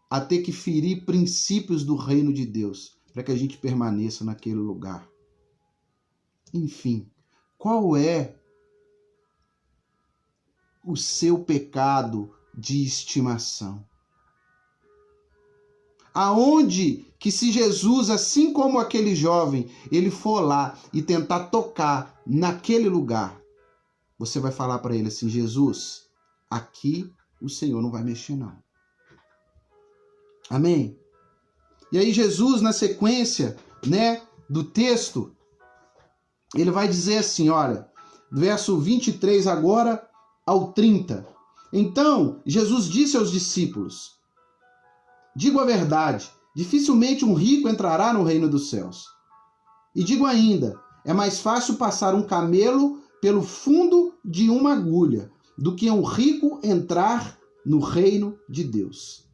a ter que ferir princípios do reino de Deus, para que a gente permaneça naquele lugar. Enfim, qual é o seu pecado de estimação? Aonde que, se Jesus, assim como aquele jovem, ele for lá e tentar tocar naquele lugar, você vai falar para ele assim: Jesus, aqui o Senhor não vai mexer não. Amém? E aí Jesus, na sequência, do texto, ele vai dizer assim, olha, verso 23 agora ao 30. Então, Jesus disse aos discípulos: digo a verdade, dificilmente um rico entrará no reino dos céus. E digo ainda, é mais fácil passar um camelo pelo fundo de uma agulha do que um rico entrar no reino de Deus.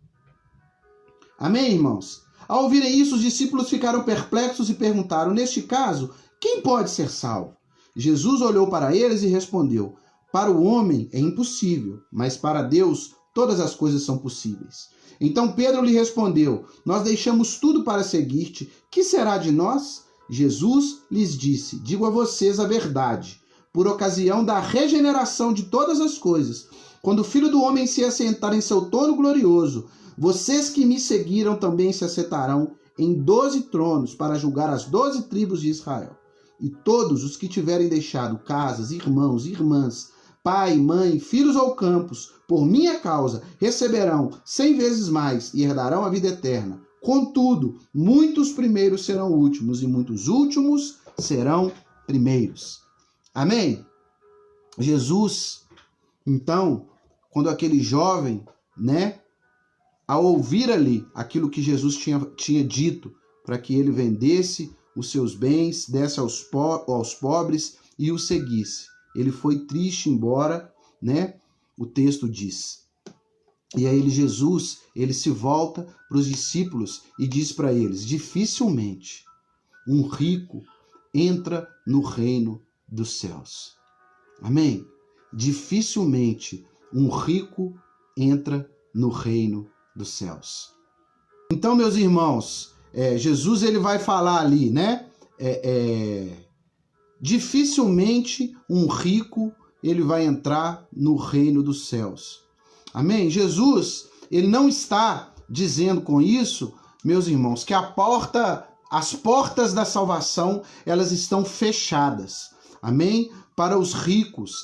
Amém, irmãos? Ao ouvirem isso, os discípulos ficaram perplexos e perguntaram: neste caso, quem pode ser salvo? Jesus olhou para eles e respondeu: para o homem é impossível, mas para Deus todas as coisas são possíveis. Então Pedro lhe respondeu: nós deixamos tudo para seguir-te, que será de nós? Jesus lhes disse: digo a vocês a verdade, por ocasião da regeneração de todas as coisas, quando o Filho do Homem se assentar em seu trono glorioso, vocês que me seguiram também se assentarão em 12 tronos para julgar as 12 tribos de Israel. E todos os que tiverem deixado casas, irmãos, irmãs, pai, mãe, filhos ou campos, por minha causa, receberão 100 vezes mais e herdarão a vida eterna. Contudo, muitos primeiros serão últimos e muitos últimos serão primeiros. Amém? Jesus, então, quando aquele jovem, ao ouvir ali aquilo que Jesus tinha dito para que ele vendesse os seus bens, desse aos pobres e o seguisse, ele foi triste embora, o texto diz. E aí Jesus, ele se volta para os discípulos e diz para eles: dificilmente um rico entra no reino dos céus. Amém? Dificilmente um rico entra no reino dos céus. Então, meus irmãos, Jesus ele vai falar ali, dificilmente um rico ele vai entrar no reino dos céus. Amém? Jesus, ele não está dizendo com isso, meus irmãos, que as portas da salvação, elas estão fechadas. Amém? Para os ricos,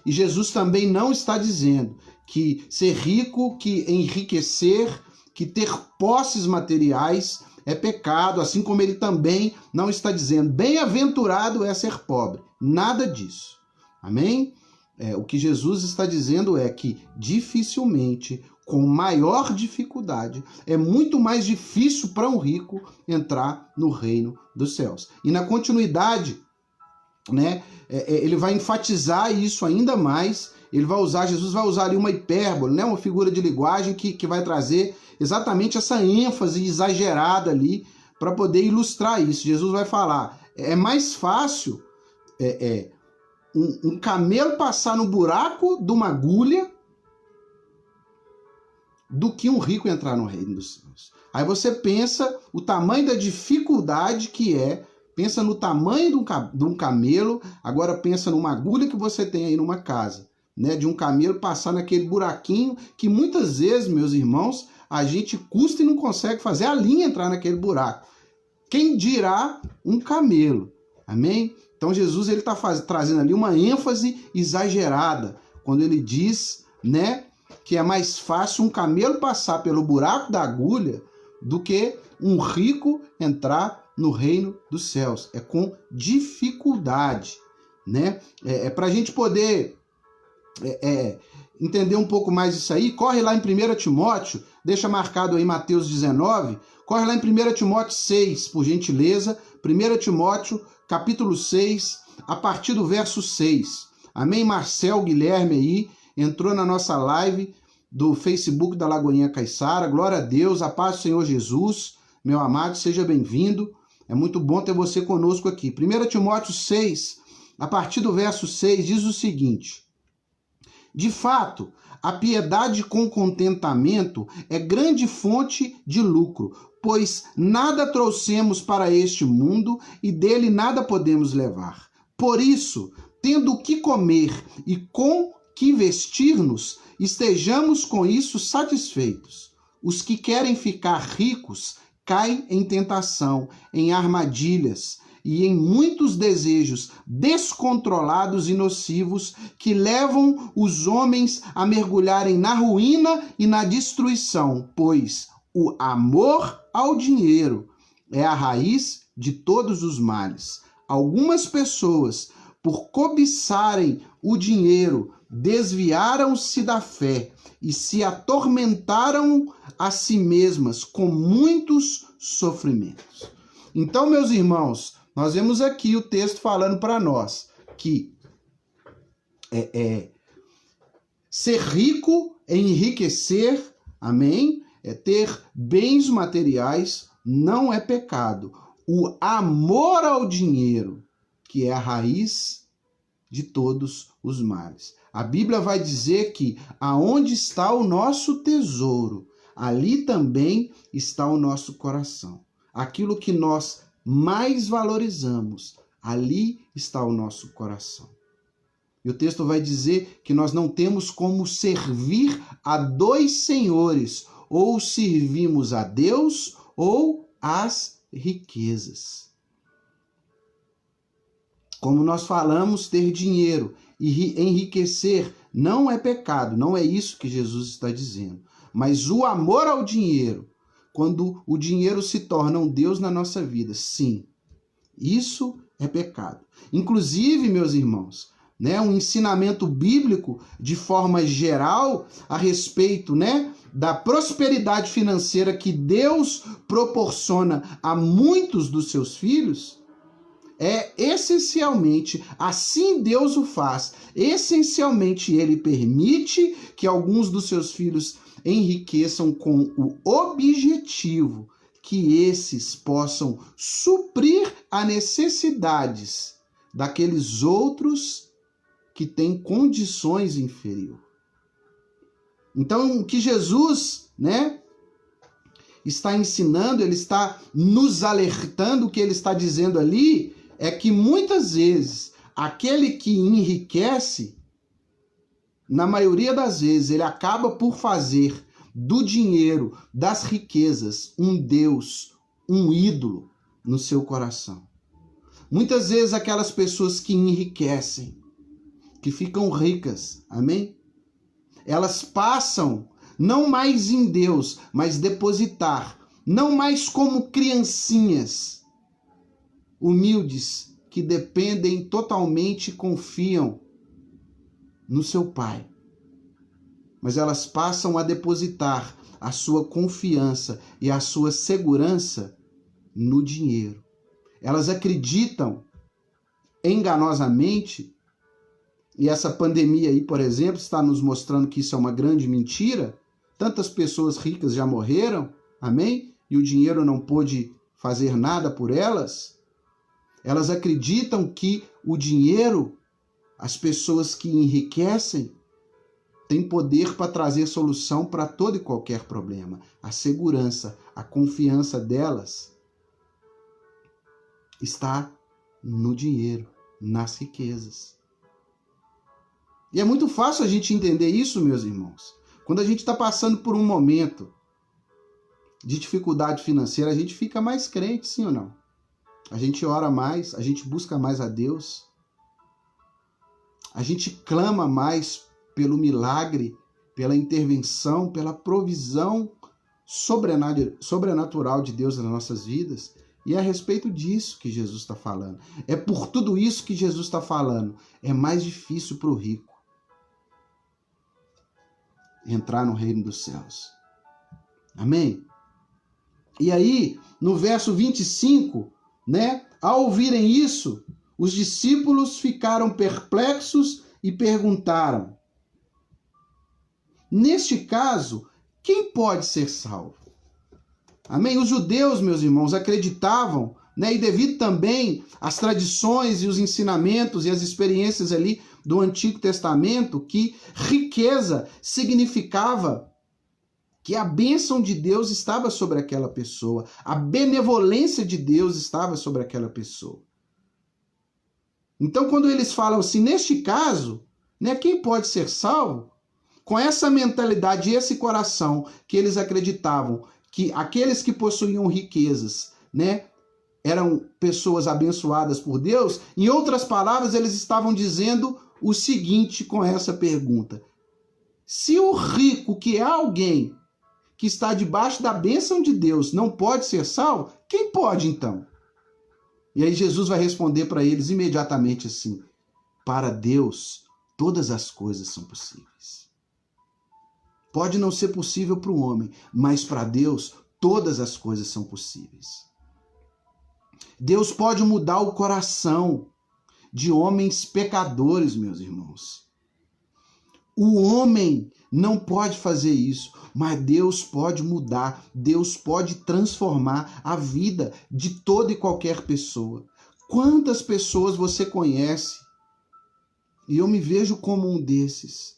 E Jesus também não está dizendo que ser rico, que enriquecer, que ter posses materiais é pecado, assim como ele também não está dizendo bem-aventurado é ser pobre. Nada disso. Amém? O que Jesus está dizendo é que dificilmente, com maior dificuldade, é muito mais difícil para um rico entrar no reino dos céus. E na continuidade, ele vai enfatizar isso ainda mais. Jesus vai usar ali uma hipérbole, uma figura de linguagem que vai trazer exatamente essa ênfase exagerada ali para poder ilustrar isso. Jesus vai falar: é mais fácil um camelo passar no buraco de uma agulha do que um rico entrar no reino dos céus. Aí você pensa o tamanho da dificuldade que pensa no tamanho de um camelo, agora pensa numa agulha que você tem aí numa casa, de um camelo passar naquele buraquinho que muitas vezes, meus irmãos, a gente custa e não consegue fazer a linha entrar naquele buraco. Quem dirá um camelo? Amém? Então Jesus ele está trazendo ali uma ênfase exagerada quando ele diz, que é mais fácil um camelo passar pelo buraco da agulha do que um rico entrar no reino dos céus. É com dificuldade, para a gente poder entender um pouco mais isso aí, corre lá em 1 Timóteo, deixa marcado aí Mateus 19, corre lá em 1 Timóteo 6, por gentileza, 1 Timóteo capítulo 6, a partir do verso 6. Amém? Marcel Guilherme aí, entrou na nossa live do Facebook da Lagoinha Caiçara. Glória a Deus, a paz do Senhor Jesus. Meu amado, seja bem-vindo. É muito bom ter você conosco aqui. 1 Timóteo 6, a partir do verso 6, diz o seguinte: de fato, a piedade com contentamento é grande fonte de lucro, pois nada trouxemos para este mundo e dele nada podemos levar. Por isso, tendo o que comer e com que vestir-nos, estejamos com isso satisfeitos. Os que querem ficar ricos caem em tentação, em armadilhas e em muitos desejos descontrolados e nocivos que levam os homens a mergulharem na ruína e na destruição, pois o amor ao dinheiro é a raiz de todos os males. Algumas pessoas, por cobiçarem o dinheiro, desviaram-se da fé e se atormentaram a si mesmas com muitos sofrimentos. Então, meus irmãos, nós vemos aqui o texto falando para nós que ser rico é enriquecer, amém? É ter bens materiais, não é pecado. O amor ao dinheiro, que é a raiz de todos os males. A Bíblia vai dizer que aonde está o nosso tesouro, ali também está o nosso coração. Aquilo que nós mais valorizamos, ali está o nosso coração. E o texto vai dizer que nós não temos como servir a dois senhores, ou servimos a Deus ou às riquezas. Como nós falamos, ter dinheiro e enriquecer não é pecado, não é isso que Jesus está dizendo. Mas o amor ao dinheiro, quando o dinheiro se torna um Deus na nossa vida, sim, isso é pecado. Inclusive, meus irmãos, um ensinamento bíblico de forma geral a respeito, da prosperidade financeira que Deus proporciona a muitos dos seus filhos, é essencialmente, assim Deus o faz, essencialmente ele permite que alguns dos seus filhos enriqueçam com o objetivo que esses possam suprir as necessidades daqueles outros que têm condições inferiores. Então, o que Jesus, está ensinando, ele está nos alertando, o que ele está dizendo ali é que muitas vezes aquele que enriquece, na maioria das vezes, ele acaba por fazer do dinheiro, das riquezas, um Deus, um ídolo no seu coração. Muitas vezes aquelas pessoas que enriquecem, que ficam ricas, amém? Elas passam não mais em Deus, mas depositar, não mais como criancinhas humildes que dependem totalmente e confiam no seu Pai. Mas elas passam a depositar a sua confiança e a sua segurança no dinheiro. Elas acreditam enganosamente, e essa pandemia aí, por exemplo, está nos mostrando que isso é uma grande mentira. Tantas pessoas ricas já morreram, amém? E o dinheiro não pôde fazer nada por elas. Elas acreditam que o dinheiro, as pessoas que enriquecem, têm poder para trazer solução para todo e qualquer problema. A segurança, a confiança delas está no dinheiro, nas riquezas. E é muito fácil a gente entender isso, meus irmãos. Quando a gente está passando por um momento de dificuldade financeira, a gente fica mais crente, sim ou não? A gente ora mais, a gente busca mais a Deus. A gente clama mais pelo milagre, pela intervenção, pela provisão sobrenatural de Deus nas nossas vidas. E é a respeito disso que Jesus está falando. É por tudo isso que Jesus está falando. É mais difícil para o rico entrar no reino dos céus. Amém? E aí, no verso 25, ao ouvirem isso, os discípulos ficaram perplexos e perguntaram: neste caso, quem pode ser salvo? Amém? Os judeus, meus irmãos, acreditavam, e devido também às tradições e os ensinamentos e as experiências ali do Antigo Testamento, que riqueza significava que a bênção de Deus estava sobre aquela pessoa, a benevolência de Deus estava sobre aquela pessoa. Então, quando eles falam assim, neste caso, quem pode ser salvo? Com essa mentalidade e esse coração que eles acreditavam que aqueles que possuíam riquezas, eram pessoas abençoadas por Deus, em outras palavras, eles estavam dizendo o seguinte com essa pergunta: se o rico, que é alguém que está debaixo da bênção de Deus, não pode ser salvo, quem pode então? E aí Jesus vai responder para eles imediatamente assim: para Deus todas as coisas são possíveis. Pode não ser possível para o homem, mas para Deus todas as coisas são possíveis. Deus pode mudar o coração de homens pecadores, meus irmãos. O homem não pode fazer isso, mas Deus pode mudar, Deus pode transformar a vida de toda e qualquer pessoa. Quantas pessoas você conhece, e eu me vejo como um desses,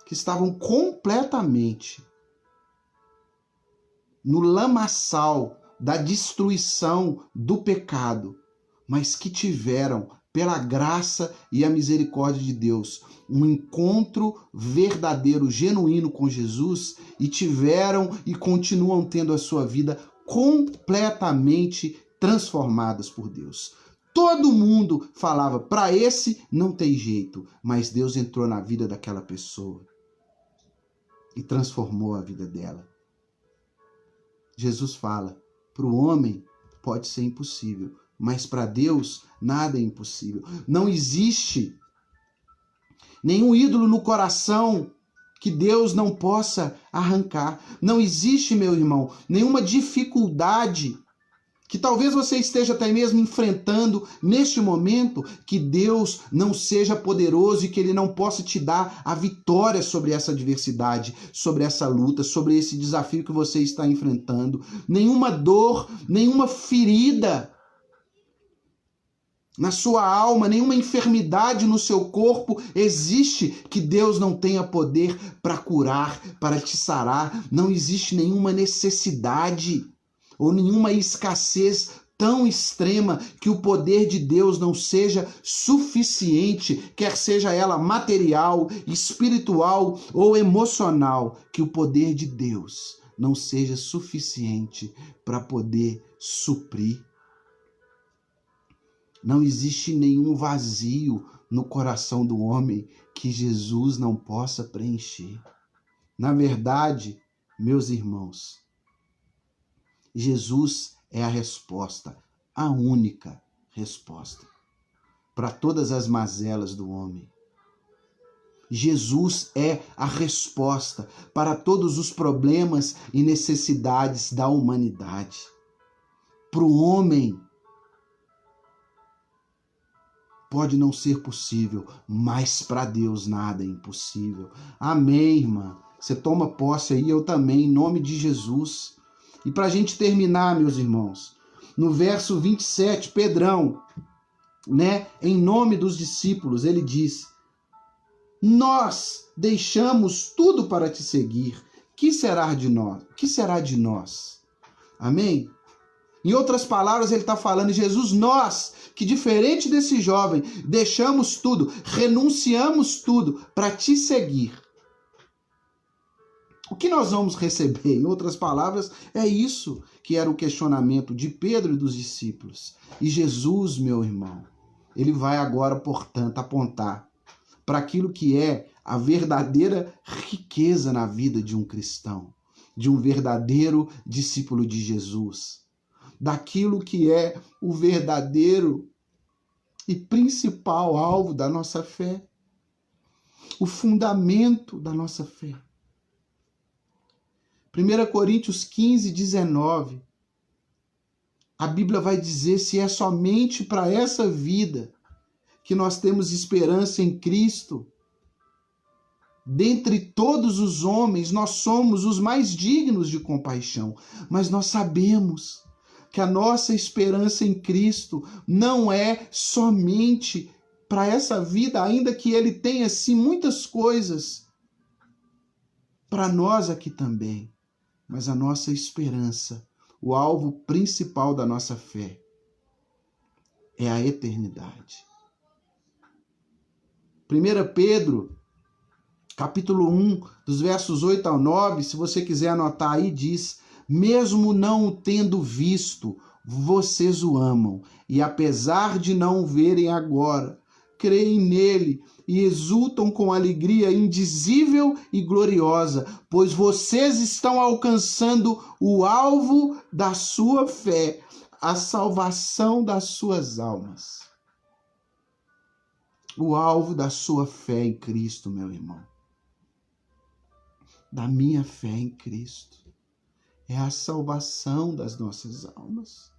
que estavam completamente no lamaçal da destruição do pecado, mas que tiveram, pela graça e a misericórdia de Deus, um encontro verdadeiro, genuíno com Jesus, e tiveram e continuam tendo a sua vida completamente transformadas por Deus. Todo mundo falava, para esse não tem jeito, mas Deus entrou na vida daquela pessoa e transformou a vida dela. Jesus fala, para o homem pode ser impossível, mas para Deus nada é impossível. Não existe nenhum ídolo no coração que Deus não possa arrancar. Não existe, meu irmão, nenhuma dificuldade que talvez você esteja até mesmo enfrentando neste momento, que Deus não seja poderoso e que Ele não possa te dar a vitória sobre essa adversidade, sobre essa luta, sobre esse desafio que você está enfrentando. Nenhuma dor, nenhuma ferida na sua alma, nenhuma enfermidade no seu corpo existe que Deus não tenha poder para curar, para te sarar. Não existe nenhuma necessidade ou nenhuma escassez tão extrema que o poder de Deus não seja suficiente, quer seja ela material, espiritual ou emocional, que o poder de Deus não seja suficiente para poder suprir. Não existe nenhum vazio no coração do homem que Jesus não possa preencher. Na verdade, meus irmãos, Jesus é a resposta, a única resposta para todas as mazelas do homem. Jesus é a resposta para todos os problemas e necessidades da humanidade. Para o homem, pode não ser possível, mas para Deus nada é impossível. Amém, irmã? Você toma posse aí, eu também, em nome de Jesus. E para a gente terminar, meus irmãos, no verso 27, Pedrão, em nome dos discípulos, ele diz: nós deixamos tudo para te seguir. Que será de nós? Que será de nós? Amém? Em outras palavras, ele está falando, Jesus, nós, que diferente desse jovem, deixamos tudo, renunciamos tudo para te seguir. O que nós vamos receber? Em outras palavras, é isso que era o questionamento de Pedro e dos discípulos. E Jesus, meu irmão, ele vai agora, portanto, apontar para aquilo que é a verdadeira riqueza na vida de um cristão, de um verdadeiro discípulo de Jesus, daquilo que é o verdadeiro e principal alvo da nossa fé, o fundamento da nossa fé. 1 Coríntios 15, 19, a Bíblia vai dizer se é somente para essa vida que nós temos esperança em Cristo. Dentre todos os homens, nós somos os mais dignos de compaixão, mas nós sabemos que a nossa esperança em Cristo não é somente para essa vida, ainda que Ele tenha, sim, muitas coisas para nós aqui também. Mas a nossa esperança, o alvo principal da nossa fé, é a eternidade. 1 Pedro, capítulo 1, dos versos 8 ao 9, se você quiser anotar aí, diz: mesmo não o tendo visto, vocês o amam, e apesar de não o verem agora, creem nele e exultam com alegria indizível e gloriosa, pois vocês estão alcançando o alvo da sua fé, a salvação das suas almas. O alvo da sua fé em Cristo, meu irmão, da minha fé em Cristo, é a salvação das nossas almas.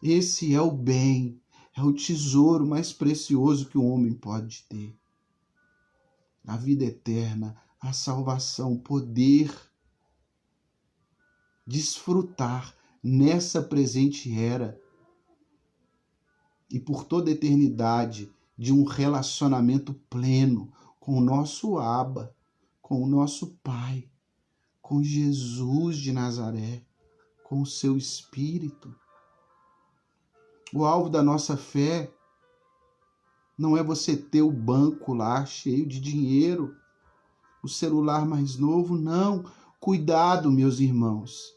Esse é o bem, é o tesouro mais precioso que o homem pode ter. A vida eterna, a salvação, poder desfrutar nessa presente era e por toda a eternidade de um relacionamento pleno com o nosso Abba, com o nosso Pai, com Jesus de Nazaré, com o seu espírito. O alvo da nossa fé não é você ter o banco lá cheio de dinheiro, o celular mais novo, não. Cuidado, meus irmãos,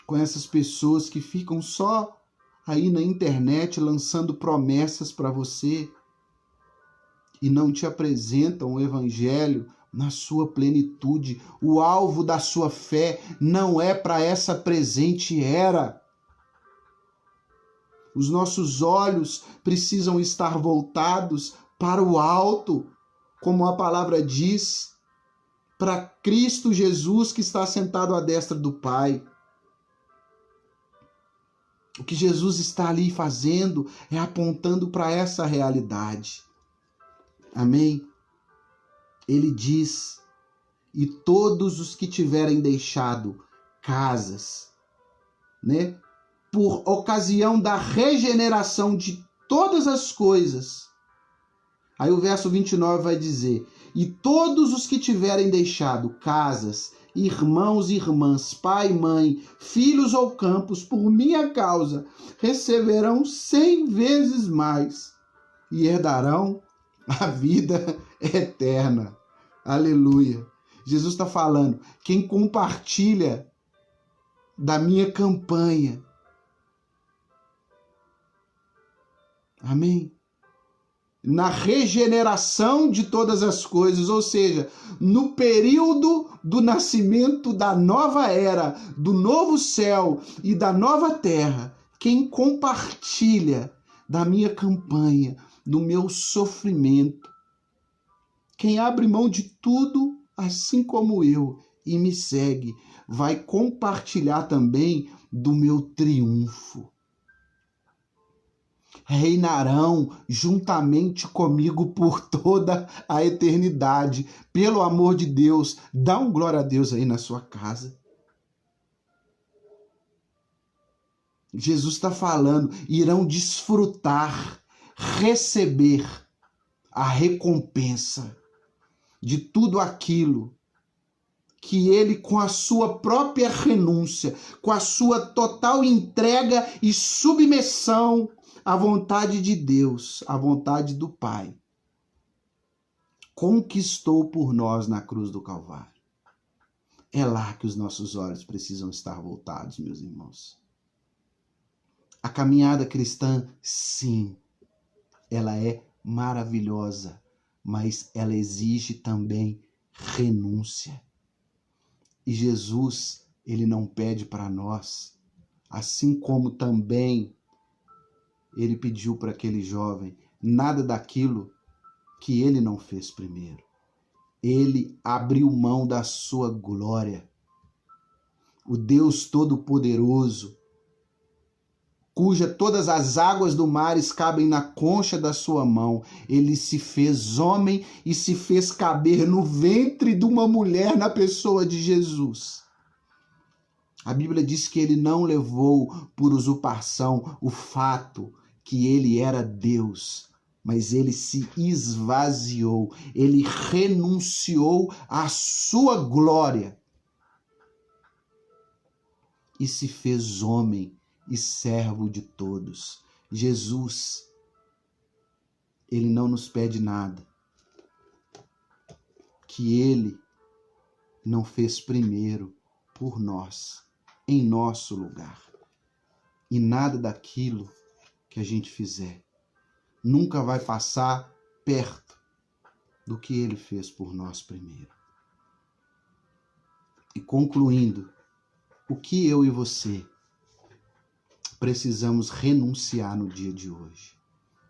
com essas pessoas que ficam só aí na internet lançando promessas para você e não te apresentam o evangelho na sua plenitude. O alvo da sua fé não é para essa presente era. Os nossos olhos precisam estar voltados para o alto, como a palavra diz, para Cristo Jesus que está sentado à destra do Pai. O que Jesus está ali fazendo é apontando para essa realidade. Amém? Ele diz: e todos os que tiverem deixado casas, né, por ocasião da regeneração de todas as coisas. Aí o verso 29 vai dizer: e todos os que tiverem deixado casas, irmãos e irmãs, pai e mãe, filhos ou campos, por minha causa, receberão 100 vezes mais e herdarão a vida eterna. Aleluia. Jesus está falando, quem compartilha da minha campanha, amém? Na regeneração de todas as coisas, ou seja, no período do nascimento da nova era, do novo céu e da nova terra, quem compartilha da minha campanha, do meu sofrimento, quem abre mão de tudo, assim como eu, e me segue, vai compartilhar também do meu triunfo. Reinarão juntamente comigo por toda a eternidade. Pelo amor de Deus, dá um glória a Deus aí na sua casa. Jesus está falando, irão desfrutar, receber a recompensa de tudo aquilo que ele, com a sua própria renúncia, com a sua total entrega e submissão à vontade de Deus, à vontade do Pai, conquistou por nós na cruz do Calvário. É lá que os nossos olhos precisam estar voltados, meus irmãos. A caminhada cristã, sim, ela é maravilhosa, mas ela exige também renúncia. E Jesus, ele não pede para nós, assim como também ele pediu para aquele jovem, nada daquilo que ele não fez primeiro. Ele abriu mão da sua glória. O Deus Todo-Poderoso, cuja todas as águas do mar cabem na concha da sua mão, ele se fez homem e se fez caber no ventre de uma mulher na pessoa de Jesus. A Bíblia diz que ele não levou por usurpação o fato que ele era Deus, mas ele se esvaziou, ele renunciou à sua glória e se fez homem e servo de todos. Jesus, ele não nos pede nada que ele não fez primeiro por nós, em nosso lugar. E nada daquilo que a gente fizer nunca vai passar perto do que ele fez por nós primeiro. E concluindo, o que eu e você precisamos renunciar no dia de hoje?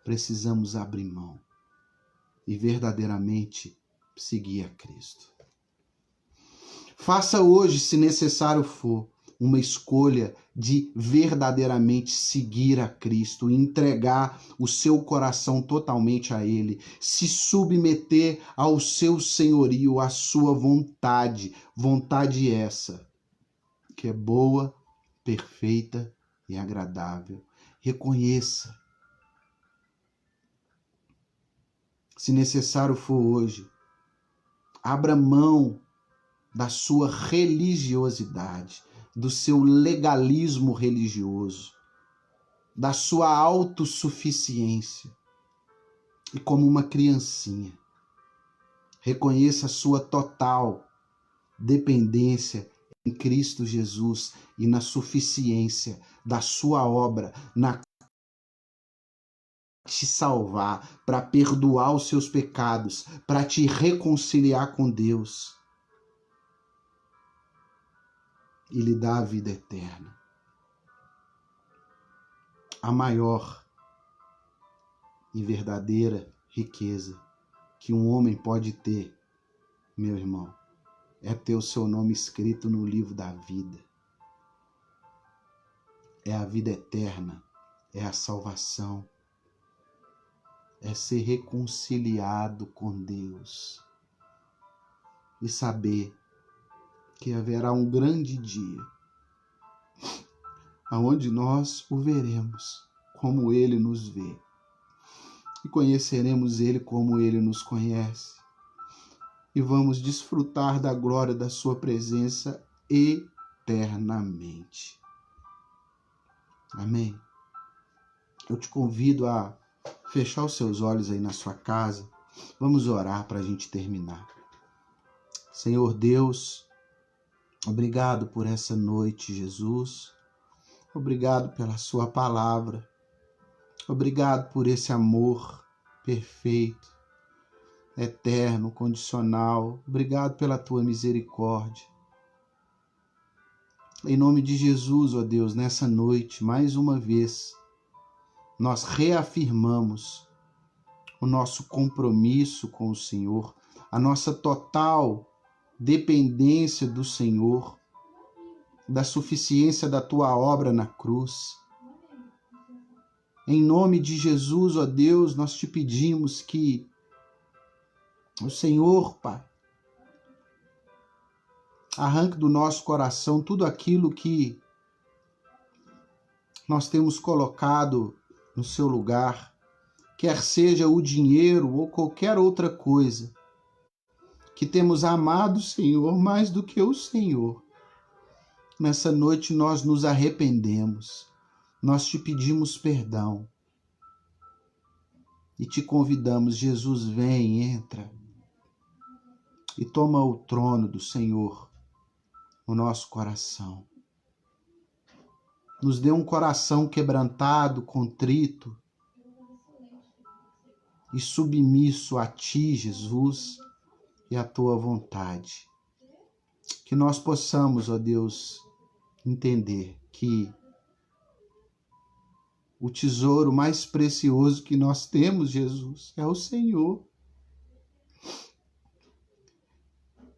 Precisamos abrir mão e verdadeiramente seguir a Cristo. Faça hoje, se necessário for, uma escolha de verdadeiramente seguir a Cristo, entregar o seu coração totalmente a Ele, se submeter ao seu senhorio, à sua vontade, vontade essa, que é boa, perfeita e agradável. Reconheça. Se necessário for hoje, abra mão da sua religiosidade, do seu legalismo religioso, da sua autossuficiência. E como uma criancinha, reconheça a sua total dependência em Cristo Jesus e na suficiência da sua obra, na te salvar, para perdoar os seus pecados, para te reconciliar com Deus e lhe dar a vida eterna. A maior e verdadeira riqueza que um homem pode ter, meu irmão, é ter o seu nome escrito no livro da vida. É a vida eterna, é a salvação, é ser reconciliado com Deus e saber que haverá um grande dia aonde nós o veremos como Ele nos vê e conheceremos Ele como Ele nos conhece e vamos desfrutar da glória da sua presença eternamente. Amém? Eu te convido a fechar os seus olhos aí na sua casa. Vamos orar para a gente terminar. Senhor Deus, obrigado por essa noite, Jesus. Obrigado pela sua palavra. Obrigado por esse amor perfeito, eterno, condicional. Obrigado pela tua misericórdia. Em nome de Jesus, ó Deus, nessa noite, mais uma vez, nós reafirmamos o nosso compromisso com o Senhor, a nossa total dependência do Senhor, da suficiência da tua obra na cruz. Em nome de Jesus, ó Deus, nós te pedimos que o Senhor, Pai, arranque do nosso coração tudo aquilo que nós temos colocado no seu lugar, quer seja o dinheiro ou qualquer outra coisa, que temos amado o Senhor mais do que o Senhor. Nessa noite nós nos arrependemos, nós te pedimos perdão e te convidamos, Jesus, vem, entra e toma o trono do Senhor no nosso coração. Nos dê um coração quebrantado, contrito e submisso a ti, Jesus, e à tua vontade. Que nós possamos, ó Deus, entender que o tesouro mais precioso que nós temos, Jesus, é o Senhor.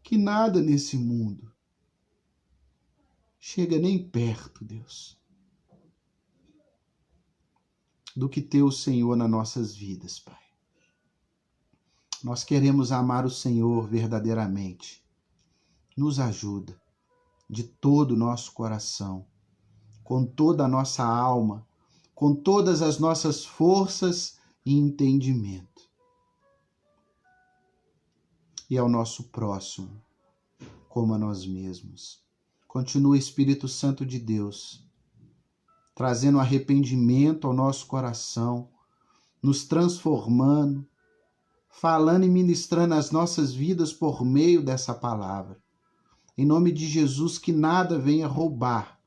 Que nada nesse mundo chega nem perto, Deus, do que ter o Senhor nas nossas vidas, Pai. Nós queremos amar o Senhor verdadeiramente. Nos ajuda de todo o nosso coração, com toda a nossa alma, com todas as nossas forças e entendimento. E ao nosso próximo, como a nós mesmos. Continua, Espírito Santo de Deus, trazendo arrependimento ao nosso coração, nos transformando, falando e ministrando as nossas vidas por meio dessa palavra. Em nome de Jesus, que nada venha roubar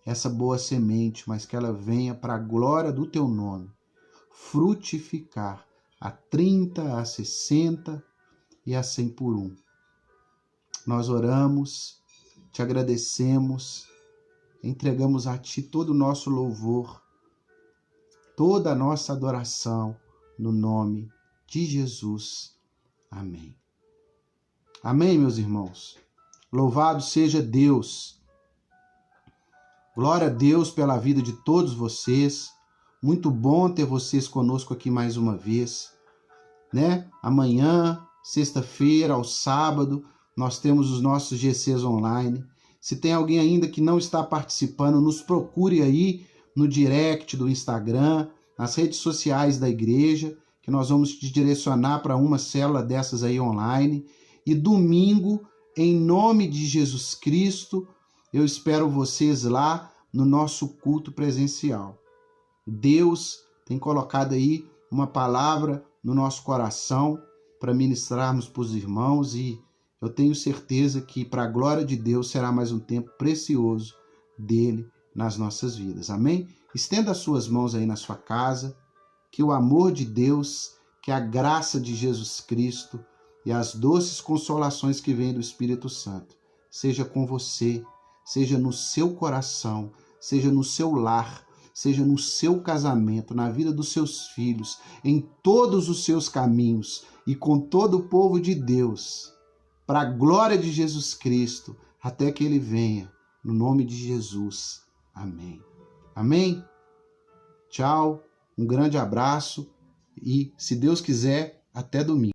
essa boa semente, mas que ela venha para a glória do teu nome, frutificar a 30, a 60 e a 100 por 1. Nós oramos, te agradecemos, entregamos a ti todo o nosso louvor, toda a nossa adoração, no nome de Jesus. Amém. Amém, meus irmãos. Louvado seja Deus. Glória a Deus pela vida de todos vocês. Muito bom ter vocês conosco aqui mais uma vez, né? Amanhã, sexta-feira, ao sábado, nós temos os nossos GCs online. Se tem alguém ainda que não está participando, nos procure aí no direct do Instagram, nas redes sociais da igreja, que nós vamos te direcionar para uma célula dessas aí online. E domingo, em nome de Jesus Cristo, Eu espero vocês lá no nosso culto presencial. Deus tem colocado aí uma palavra no nosso coração para ministrarmos para os irmãos e eu tenho certeza que para a glória de Deus será mais um tempo precioso dele nas nossas vidas. Amém? Estenda as suas mãos aí na sua casa, que o amor de Deus, que a graça de Jesus Cristo e as doces consolações que vêm do Espírito Santo seja com você, seja no seu coração, seja no seu lar, seja no seu casamento, na vida dos seus filhos, em todos os seus caminhos e com todo o povo de Deus, para a glória de Jesus Cristo, até que ele venha, no nome de Jesus. Amém. Amém? Tchau, um grande abraço e, se Deus quiser, até domingo.